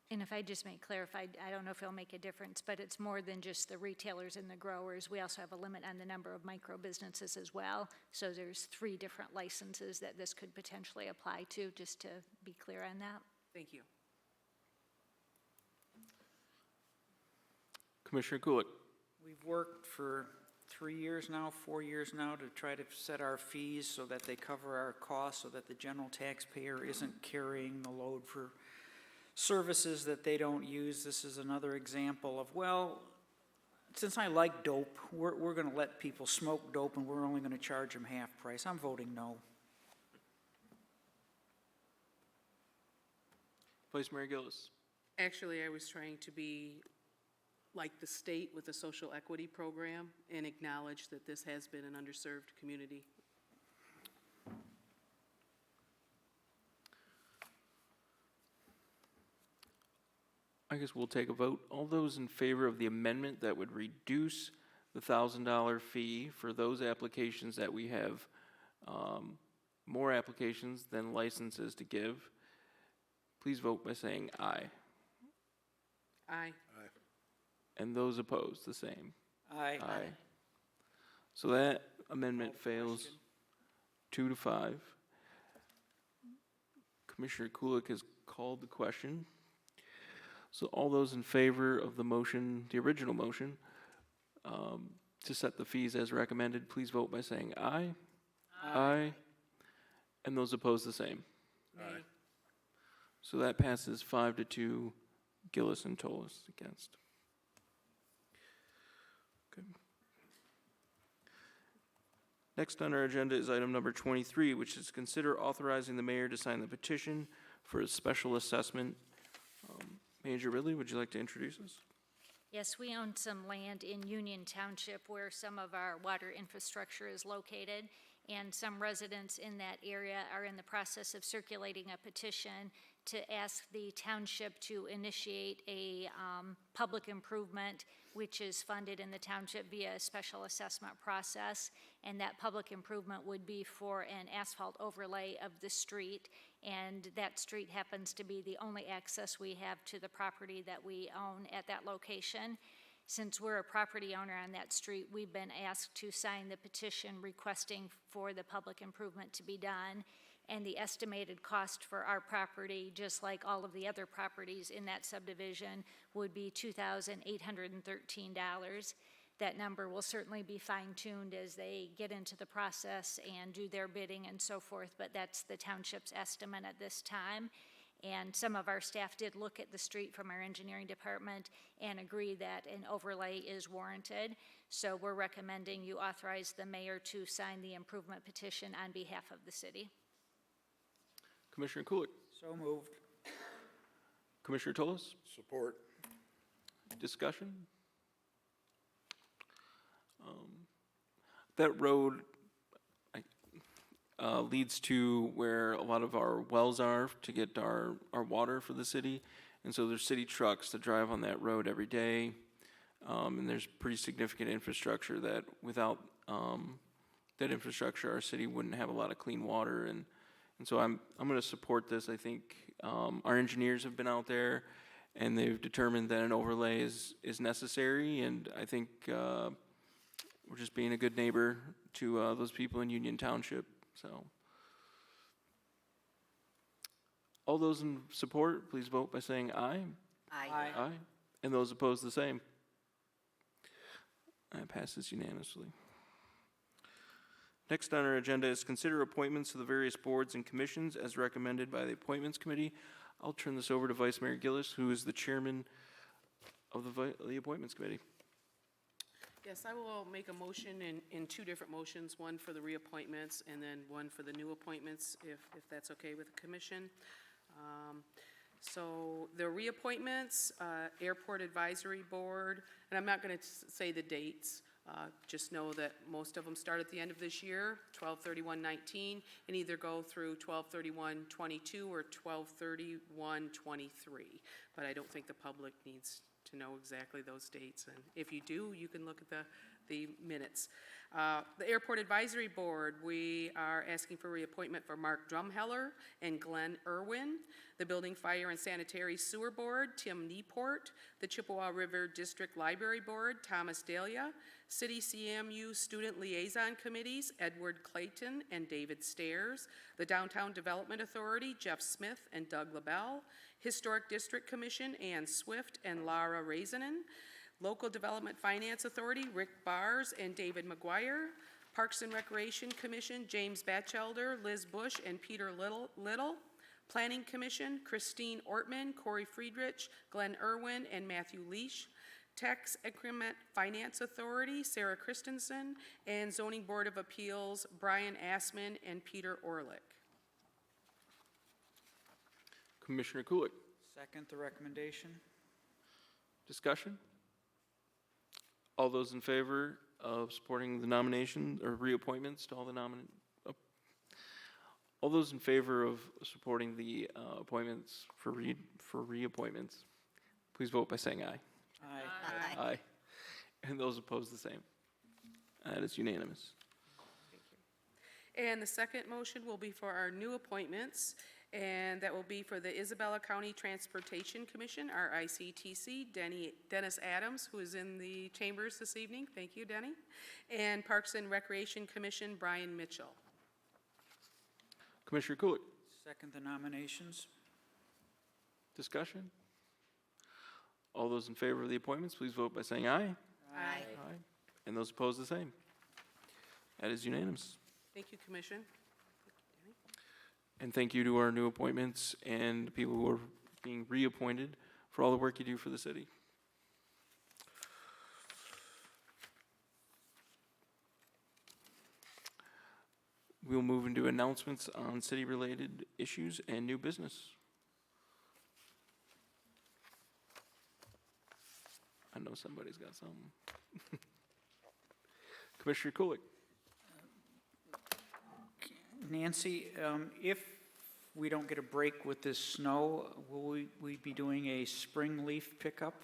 [SPEAKER 4] And if I just may clarify, I don't know if it'll make a difference, but it's more than just the retailers and the growers. We also have a limit on the number of micro businesses as well. So there's 3 different licenses that this could potentially apply to, just to be clear on that.
[SPEAKER 6] Thank you.
[SPEAKER 1] Commissioner Kulik.
[SPEAKER 2] We've worked for 3 years now, 4 years now, to try to set our fees so that they cover our costs, so that the general taxpayer isn't carrying the load for services that they don't use. This is another example of, well, since I like dope, we're going to let people smoke dope and we're only going to charge them half price. I'm voting no.
[SPEAKER 1] Vice Mayor Gillis.
[SPEAKER 6] Actually, I was trying to be like the state with the social equity program and acknowledge that this has been an underserved community.
[SPEAKER 1] I guess we'll take a vote. All those in favor of the amendment that would reduce the $1,000 fee for those applications that we have more applications than licenses to give, please vote by saying aye.
[SPEAKER 6] Aye.
[SPEAKER 1] And those opposed, the same.
[SPEAKER 2] Aye.
[SPEAKER 1] Aye. So that amendment fails 2-5. Commissioner Kulik has called the question. So all those in favor of the motion, the original motion, to set the fees as recommended, please vote by saying aye. Aye. And those opposed, the same.
[SPEAKER 6] Nay.
[SPEAKER 1] So that passes 5-2, Gillis and Tolis against. Okay. Next on our agenda is item number 23, which is consider authorizing the mayor to sign the petition for a special assessment. Manager Ridley, would you like to introduce us?
[SPEAKER 4] Yes, we own some land in Union Township where some of our water infrastructure is located, and some residents in that area are in the process of circulating a petition to ask the township to initiate a public improvement, which is funded in the township via a special assessment process. And that public improvement would be for an asphalt overlay of the street. And that street happens to be the only access we have to the property that we own at that location. Since we're a property owner on that street, we've been asked to sign the petition requesting for the public improvement to be done. And the estimated cost for our property, just like all of the other properties in that subdivision, would be $2,813. That number will certainly be fine-tuned as they get into the process and do their bidding and so forth, but that's the township's estimate at this time. And some of our staff did look at the street from our engineering department and agree that an overlay is warranted. So we're recommending you authorize the mayor to sign the improvement petition on behalf of the city.
[SPEAKER 1] Commissioner Kulik.
[SPEAKER 2] So moved.
[SPEAKER 1] Commissioner Tolis.
[SPEAKER 7] Support.
[SPEAKER 1] Discussion? That road leads to where a lot of our wells are to get our water for the city. And so there's city trucks that drive on that road every day. And there's pretty significant infrastructure that without that infrastructure, our city wouldn't have a lot of clean water. And so I'm going to support this. I think our engineers have been out there and they've determined that an overlay is necessary. And I think we're just being a good neighbor to those people in Union Township, so. All those in support, please vote by saying aye.
[SPEAKER 2] Aye.
[SPEAKER 1] Aye. And those opposed, the same. That passes unanimously. Next on our agenda is consider appointments to the various boards and commissions as recommended by the Appointments Committee. I'll turn this over to Vice Mayor Gillis, who is the chairman of the Appointments Committee.
[SPEAKER 6] Yes, I will make a motion in two different motions, one for the reappointments and then one for the new appointments, if that's okay with the commission. So the reappointments, Airport Advisory Board, and I'm not going to say the dates, just know that most of them start at the end of this year, 12/31/19, and either go through 12/31/22 or 12/31/23. But I don't think the public needs to know exactly those dates, and if you do, you can look at the minutes. The Airport Advisory Board, we are asking for reappointment for Mark Drumheller and Glenn Irwin. The Building, Fire, and Sanitary Sewer Board, Tim Nieport. The Chippewa River District Library Board, Thomas Dahlia. City CMU Student Liaison Committees, Edward Clayton and David Stairs. The Downtown Development Authority, Jeff Smith and Doug LaBelle. Historic District Commission, Ann Swift and Lara Raisinen. Local Development Finance Authority, Rick Bars and David McGuire. Parks and Recreation Commission, James Batchelder, Liz Bush, and Peter Little. Planning Commission, Christine Ortman, Corey Friedrich, Glenn Irwin, and Matthew Leash. Tax Increment Finance Authority, Sarah Christensen, and Zoning Board of Appeals, Brian Assman and Peter Orlick.
[SPEAKER 1] Commissioner Kulik,
[SPEAKER 2] Second the recommendation.
[SPEAKER 1] discussion? All those in favor of supporting the nomination or reappointments to all the all those in favor of supporting the appointments for reappointments, please vote by saying aye.
[SPEAKER 2] Aye.
[SPEAKER 1] Aye. And those opposed, the same. That is unanimous.
[SPEAKER 6] And the second motion will be for our new appointments, and that will be for the Isabella County Transportation Commission, our ICTC, Dennis Adams, who is in the chambers this evening. Thank you, Denny. And Parks and Recreation Commission, Brian Mitchell.
[SPEAKER 1] Commissioner Kulik,
[SPEAKER 2] Second the nominations.
[SPEAKER 1] discussion? All those in favor of the appointments, please vote by saying aye.
[SPEAKER 6] Aye.
[SPEAKER 1] Aye. And those opposed, the same. That is unanimous.
[SPEAKER 6] Thank you, Commission.
[SPEAKER 1] And thank you to our new appointments and people who are being reappointed for all the work you do for the city. We'll move into announcements on city-related issues and new business. I know somebody's got something. Commissioner Kulik.
[SPEAKER 2] Nancy, if we don't get a break with this snow, will we be doing a spring leaf pickup?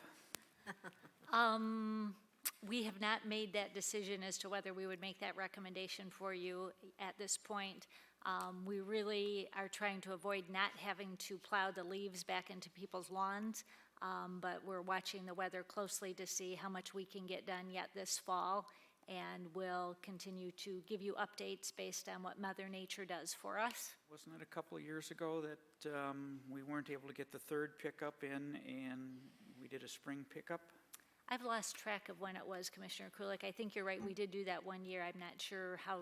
[SPEAKER 4] We have not made that decision as to whether we would make that recommendation for you at this point. We really are trying to avoid not having to plow the leaves back into people's lawns, but we're watching the weather closely to see how much we can get done yet this fall, and we'll continue to give you updates based on what Mother Nature does for us.
[SPEAKER 2] Wasn't it a couple of years ago that we weren't able to get the third pickup in and we did a spring pickup?
[SPEAKER 4] I've lost track of when it was, Commissioner Kulik. I think you're right, we did do that one year. I'm not sure how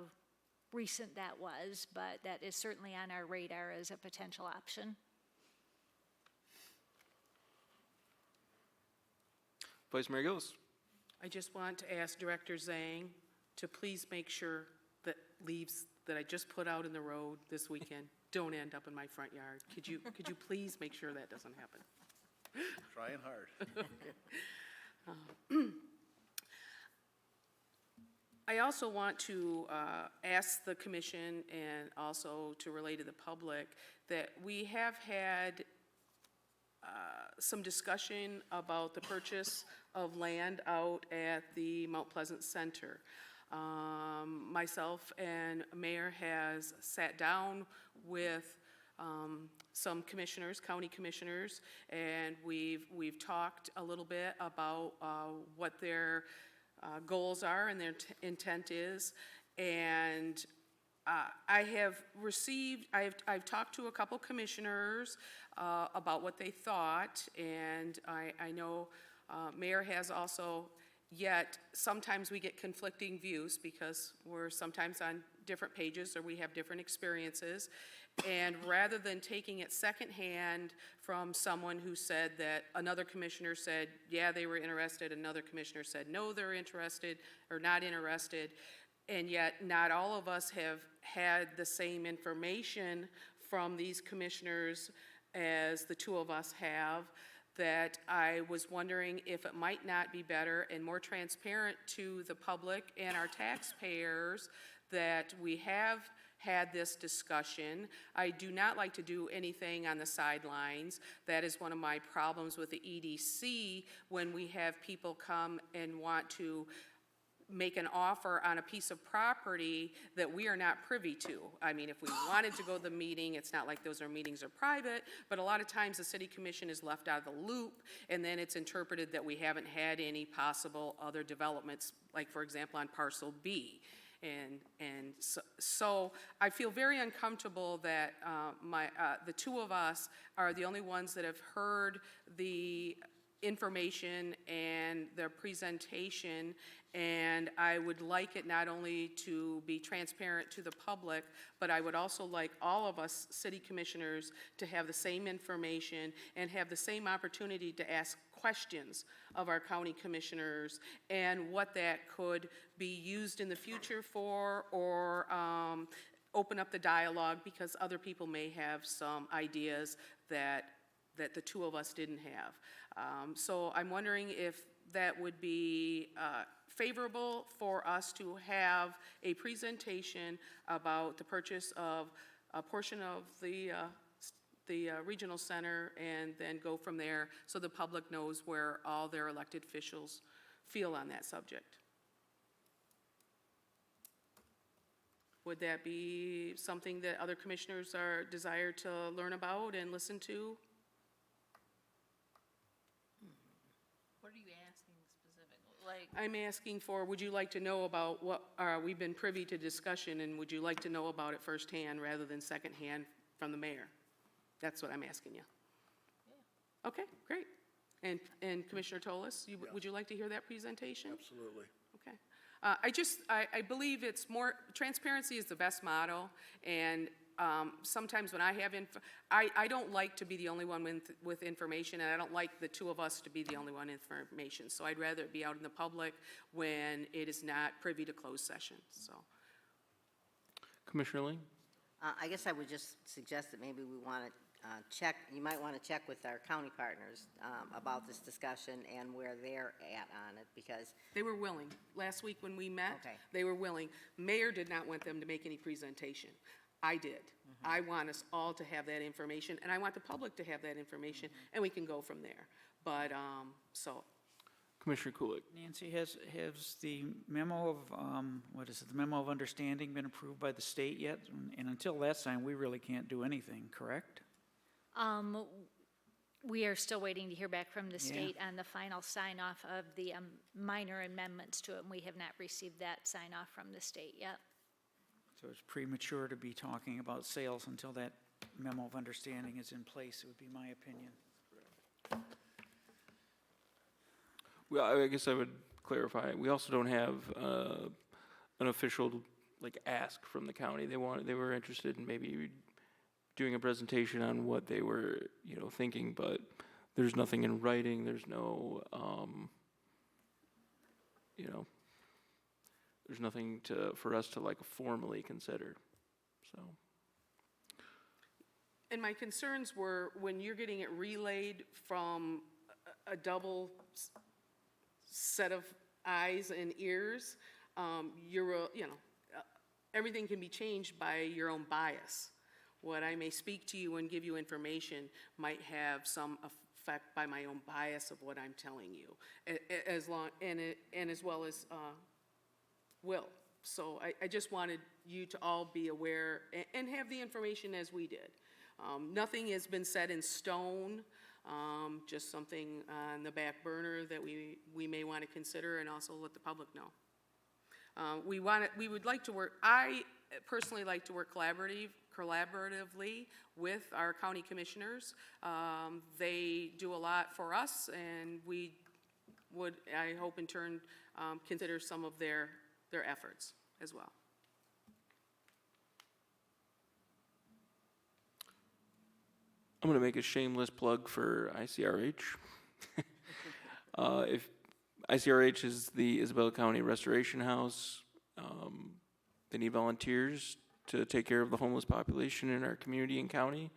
[SPEAKER 4] recent that was, but that is certainly on our radar as a potential option.
[SPEAKER 1] Vice Mayor Gillis.
[SPEAKER 6] I just want to ask Director Zhang to please make sure that leaves that I just put out in the road this weekend don't end up in my front yard. Could you please make sure that doesn't happen?
[SPEAKER 8] Trying hard.
[SPEAKER 6] I also want to ask the commission and also to relay to the public that we have had some discussion about the purchase of land out at the Mount Pleasant Center. Myself and Mayor has sat down with some commissioners, county commissioners, and we've talked a little bit about what their goals are and their intent is. And I have received, I've talked to a couple commissioners about what they thought, and I know Mayor has also, yet sometimes we get conflicting views because we're sometimes on different pages or we have different experiences. And rather than taking it secondhand from someone who said that another commissioner said, yeah, they were interested, another commissioner said, no, they're interested or not interested, and yet not all of us have had the same information from these commissioners as the two of us have, that I was wondering if it might not be better and more transparent to the public and our taxpayers that we have had this discussion. I do not like to do anything on the sidelines. That is one of my problems with the EDC when we have people come and want to make an offer on a piece of property that we are not privy to. I mean, if we wanted to go to the meeting, it's not like those meetings are private, but a lot of times the city commission is left out of the loop, and then it's interpreted that we haven't had any possible other developments, like for example on parcel B. And so I feel very uncomfortable that the two of us are the only ones that have heard the information and the presentation, and I would like it not only to be transparent to the public, but I would also like all of us city commissioners to have the same information and have the same opportunity to ask questions of our county commissioners and what that could be used in the future for, or open up the dialogue because other people may have some ideas that the two of us didn't have. So I'm wondering if that would be favorable for us to have a presentation about the purchase of a portion of the regional center and then go from there so the public knows where all their elected officials feel on that subject. Would that be something that other commissioners are desire to learn about and listen to?
[SPEAKER 2] What are you asking specifically? Like,
[SPEAKER 6] I'm asking for, would you like to know about what, we've been privy to discussion, and would you like to know about it firsthand rather than secondhand from the mayor? That's what I'm asking you. Yeah. Okay, great. And Commissioner Toles, would you like to hear that presentation?
[SPEAKER 7] Absolutely.
[SPEAKER 6] Okay. I believe it's more, transparency is the best motto, and sometimes when I have I don't like to be the only one with information, and I don't like the two of us to be the only one with information. So I'd rather it be out in the public when it is not privy to closed session, so.
[SPEAKER 1] Commissioner Ling?
[SPEAKER 10] I guess I would just suggest that maybe we want to check, you might want to check with our county partners about this discussion and where they're at on it, because
[SPEAKER 6] They were willing. Last week when we met,
[SPEAKER 10] Okay.
[SPEAKER 6] they were willing. Mayor did not want them to make any presentation. I did. I want us all to have that information, and I want the public to have that information, and we can go from there. But, so,
[SPEAKER 1] Commissioner Kulik?
[SPEAKER 2] Nancy, has the memo of, the memo of understanding been approved by the state yet? And until that time, we really can't do anything, correct?
[SPEAKER 4] We are still waiting to hear back from the state on the final sign-off of the minor amendments to it, and we have not received that sign-off from the state yet.
[SPEAKER 2] So it's premature to be talking about sales until that memo of understanding is in place, it would be my opinion.
[SPEAKER 1] Well, I guess I would clarify, we also don't have an official, ask from the county. They were interested in maybe doing a presentation on what they were, thinking, but there's nothing in writing, there's no, there's nothing for us to formally consider, so.
[SPEAKER 6] and my concerns were when you're getting it relayed from a double set of eyes and ears, everything can be changed by your own bias. What I may speak to you and give you information might have some effect by my own bias of what I'm telling you, as well as will. So I just wanted you to all be aware and have the information as we did. Nothing has been set in stone, just something on the back burner that we may want to consider and also let the public know. We would like to work, I personally like to work collaboratively with our county commissioners. They do a lot for us, and we would, I hope in turn, consider some of their efforts as well.
[SPEAKER 1] I'm going to make a shameless plug for ICRH. If ICRH is the Isabella County Restoration House, they need volunteers to take care of the homeless population in our community and county.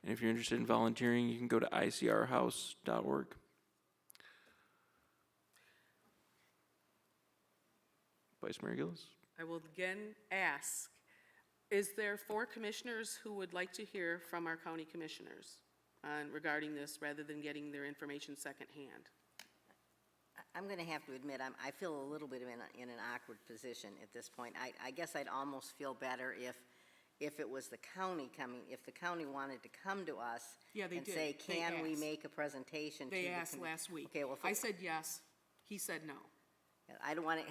[SPEAKER 1] And if you're interested in volunteering, you can go to icrhouse.org. Vice Mayor Gillis?
[SPEAKER 6] I will again ask, is there 4 commissioners who would like to hear from our county commissioners regarding this rather than getting their information secondhand?
[SPEAKER 10] I'm going to have to admit, I feel a little bit in an awkward position at this point. I guess I'd almost feel better if it was the county coming, if the county wanted to come to us
[SPEAKER 6] Yeah, they
[SPEAKER 10] and
[SPEAKER 6] did.
[SPEAKER 10] say,
[SPEAKER 6] They
[SPEAKER 10] can we
[SPEAKER 6] asked.
[SPEAKER 10] make a presentation to the
[SPEAKER 6] They asked last week.
[SPEAKER 10] Okay, well,
[SPEAKER 6] I said yes, he said no.
[SPEAKER 10] I don't want to,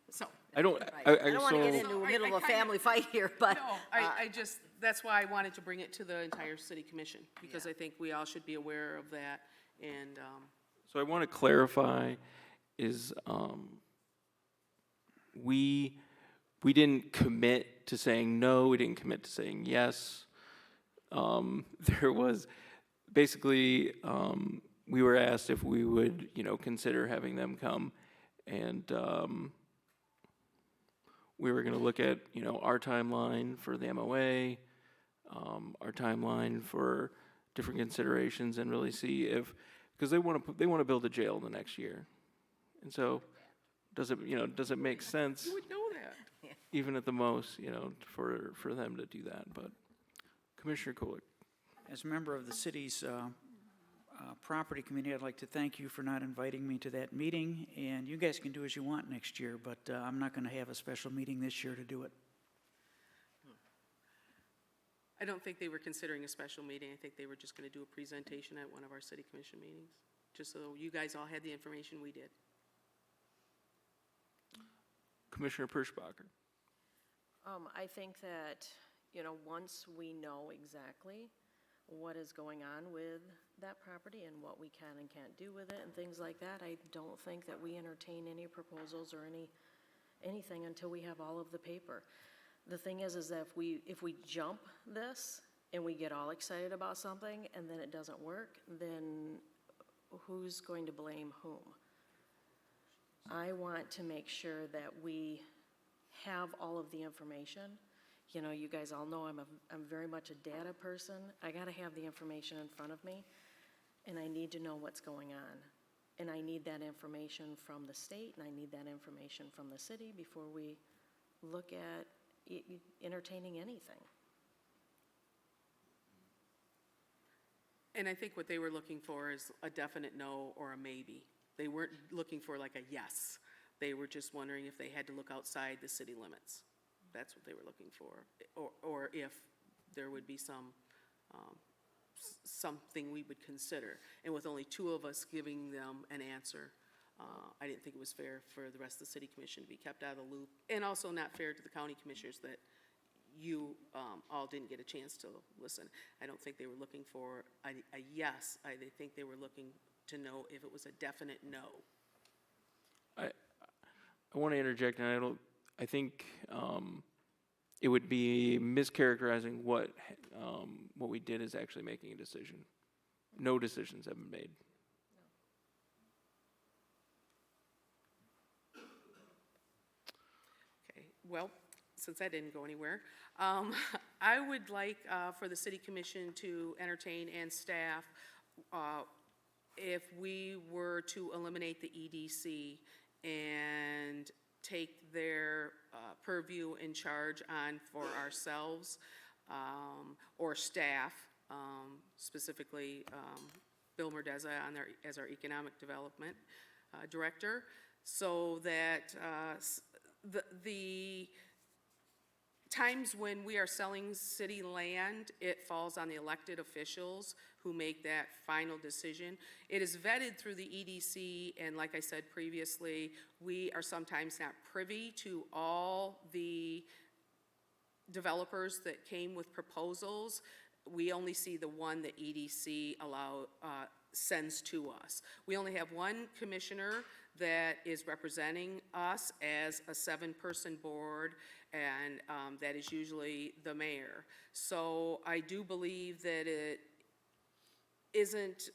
[SPEAKER 6] So,
[SPEAKER 1] I don't,
[SPEAKER 10] I don't want to get
[SPEAKER 1] so-
[SPEAKER 10] into
[SPEAKER 6] So
[SPEAKER 10] the
[SPEAKER 6] I-
[SPEAKER 10] middle
[SPEAKER 6] I
[SPEAKER 10] of a
[SPEAKER 6] kinda-
[SPEAKER 10] family fight here, but.
[SPEAKER 6] no, I just, that's why I wanted to bring it to the entire city commission, because
[SPEAKER 10] Yeah.
[SPEAKER 6] I think we all should be aware of that, and,
[SPEAKER 1] So I want to clarify is we didn't commit to saying no, we didn't commit to saying yes. There was basically we were asked if we would, consider having them come, and we were going to look at, our timeline for the MOA, our timeline for different considerations, and really see if, because they want to build a jail the next year, and so does it make sense?
[SPEAKER 6] you would know that.
[SPEAKER 1] Even at the most, for them to do that. But Commissioner Kulik.
[SPEAKER 2] As a member of the city's property committee, I'd like to thank you for not inviting me to that meeting, and you guys can do as you want next year, but I'm not going to have a special meeting this year to do it.
[SPEAKER 6] I don't think they were considering a special meeting. I think they were just going to do a presentation at one of our city commission meetings, just so you guys all had the information we did.
[SPEAKER 1] Commissioner Perschbacher.
[SPEAKER 11] I think that, once we know exactly what is going on with that property and what we can and can't do with it and things like that, I don't think that we entertain any proposals or anything until we have all of the paper. The thing is that if we jump this and we get all excited about something and then it doesn't work, then who's going to blame whom? I want to make sure that we have all of the information. You guys all know I'm very much a data person. I gotta have the information in front of me, and I need to know what's going on. And I need that information from the state, and I need that information from the city before we look at entertaining anything.
[SPEAKER 6] And I think what they were looking for is a definite no or a maybe. They weren't looking for like a yes. They were just wondering if they had to look outside the city limits. That's what they were looking for. Or if there would be something we would consider. And with only 2 of us giving them an answer, I didn't think it was fair for the rest of the city commission to be kept out of the loop. And also not fair to the county commissioners that you all didn't get a chance to listen. I don't think they were looking for a yes. I think they were looking to know if it was a definite no.
[SPEAKER 1] I want to interject, and I think it would be mischaracterizing what we did is actually making a decision. No decisions have been made.
[SPEAKER 6] Okay, well, since that didn't go anywhere, I would like for the city commission to entertain and staff if we were to eliminate the EDC and take their purview and charge on for ourselves or staff, specifically Bill Merdeza as our economic development director, so that the times when we are selling city land, it falls on the elected officials who make that final decision. It is vetted through the EDC, and like I said previously, we are sometimes not privy to all the developers that came with proposals. We only see the one that EDC sends to us. We only have one commissioner that is representing us as a 7-person board, and that is usually the mayor. So I do believe that it isn't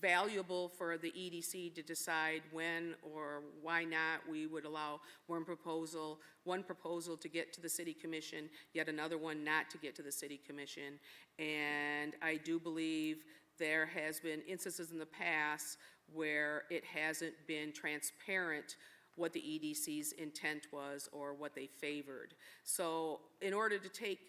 [SPEAKER 6] valuable for the EDC to decide when or why not we would allow one proposal to get to the city commission, yet another one not to get to the city commission. And I do believe there has been instances in the past where it hasn't been transparent what the EDC's intent was or what they favored. So in order to take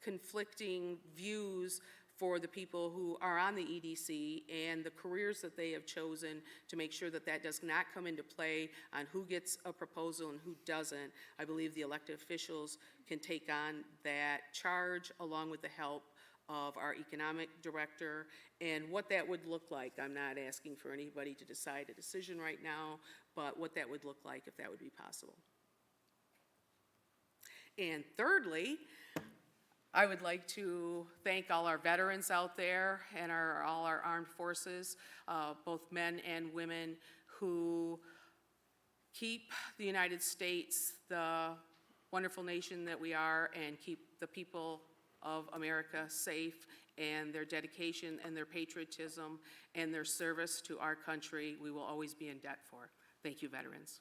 [SPEAKER 6] conflicting views for the people who are on the EDC and the careers that they have chosen, to make sure that that does not come into play on who gets a proposal and who doesn't, I believe the elected officials can take on that charge along with the help of our economic director. And what that would look like, I'm not asking for anybody to decide a decision right now, but what that would look like if that would be possible. And thirdly, I would like to thank all our veterans out there and all our armed forces, both men and women, who keep the United States the wonderful nation that we are and keep the people of America safe, and their dedication and their patriotism and their service to our country we will always be in debt for. Thank you, veterans.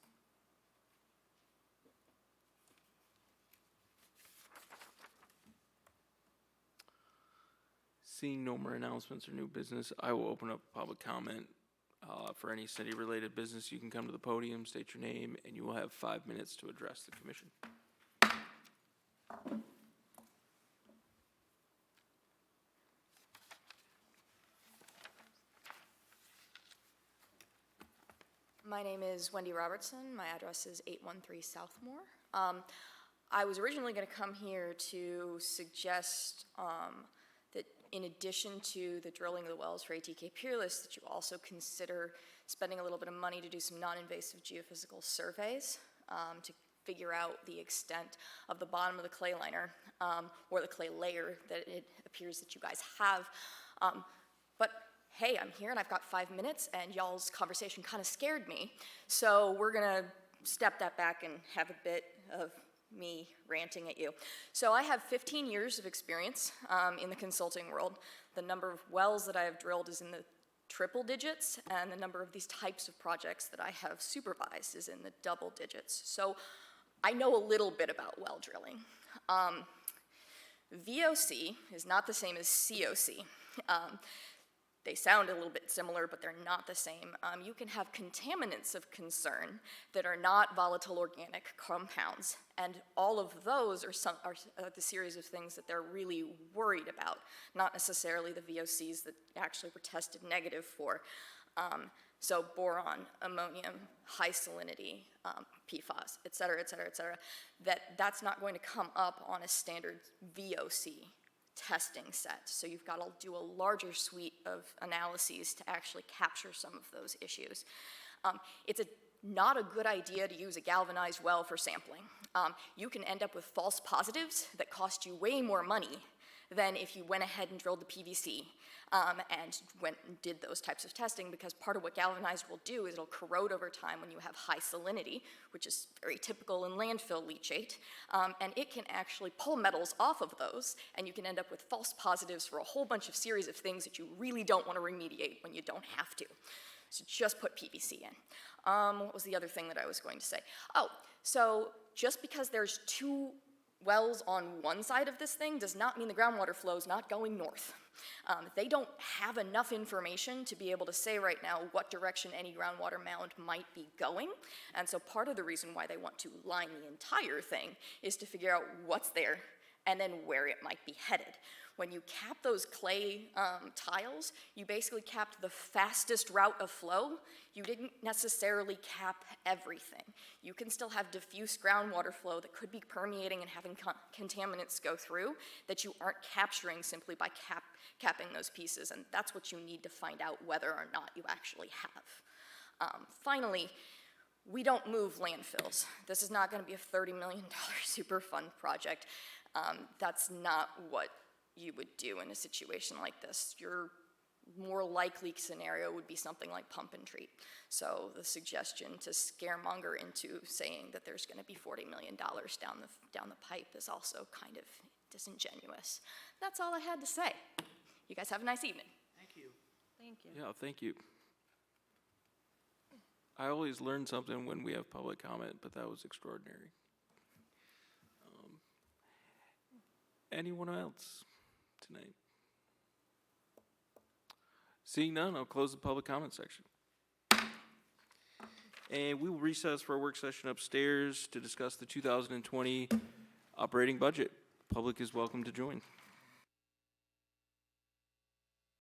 [SPEAKER 1] Seeing no more announcements or new business, I will open up public comment. For any city-related business, you can come to the podium, state your name, and you will have 5 minutes to address the commission.
[SPEAKER 12] My name is Wendy Robertson. My address is 813 Southmore. I was originally going to come here to suggest that in addition to the drilling of the wells for ATK Peerless, that you also consider spending a little bit of money to do some non-invasive geophysical surveys to figure out the extent of the bottom of the clay liner or the clay layer that it appears that you guys have. But hey, I'm here and I've got 5 minutes, and y'all's conversation kind of scared me. So we're gonna step that back and have a bit of me ranting at you. So I have 15 years of experience in the consulting world. The number of wells that I have drilled is in the triple digits, and the number of these types of projects that I have supervised is in the double digits. So I know a little bit about well drilling. VOC is not the same as COC. They sound a little bit similar, but they're not the same. You can have contaminants of concern that are not volatile organic compounds, and all of those are the series of things that they're really worried about, not necessarily the VOCs that actually were tested negative for. So boron, ammonium, high salinity, PFAS, et cetera, et cetera, et cetera, that's not going to come up on a standard VOC testing set. So you've got to do a larger suite of analyses to actually capture some of those issues. It's not a good idea to use a galvanized well for sampling. You can end up with false positives that cost you way more money than if you went ahead and drilled the PVC and went and did those types of testing, because part of what galvanized will do is it'll corrode over time when you have high salinity, which is very typical in landfill leachate, and it can actually pull metals off of those, and you can end up with false positives for a whole bunch of series of things that you really don't want to remediate when you don't have to. So just put PVC in. What was the other thing that I was going to say? Oh, so just because there's two wells on one side of this thing does not mean the groundwater flow is not going north. They don't have enough information to be able to say right now what direction any groundwater mound might be going, and so part of the reason why they want to line the entire thing is to figure out what's there and then where it might be headed. When you cap those clay tiles, you basically capped the fastest route of flow. You didn't necessarily cap everything. You can still have diffuse groundwater flow that could be permeating and having contaminants go through that you aren't capturing simply by capping those pieces, and that's what you need to find out whether or not you actually have. Finally, we don't move landfills. This is not going to be a $30 million super fund project. That's not what you would do in a situation like this. Your more likely scenario would be something like pump and treat. So the suggestion to scaremonger into saying that there's going to be $40 million down the pipe is also kind of disingenuous. That's all I had to say. You guys have a nice evening.
[SPEAKER 6] Thank you.
[SPEAKER 11] Thank you.
[SPEAKER 1] Yeah, thank you. I always learn something when we have public comment, but that was extraordinary. Anyone else tonight? Seeing none, I'll close the public comment section. And we will recess for a work session upstairs to discuss the 2020 operating budget. Public is welcome to join.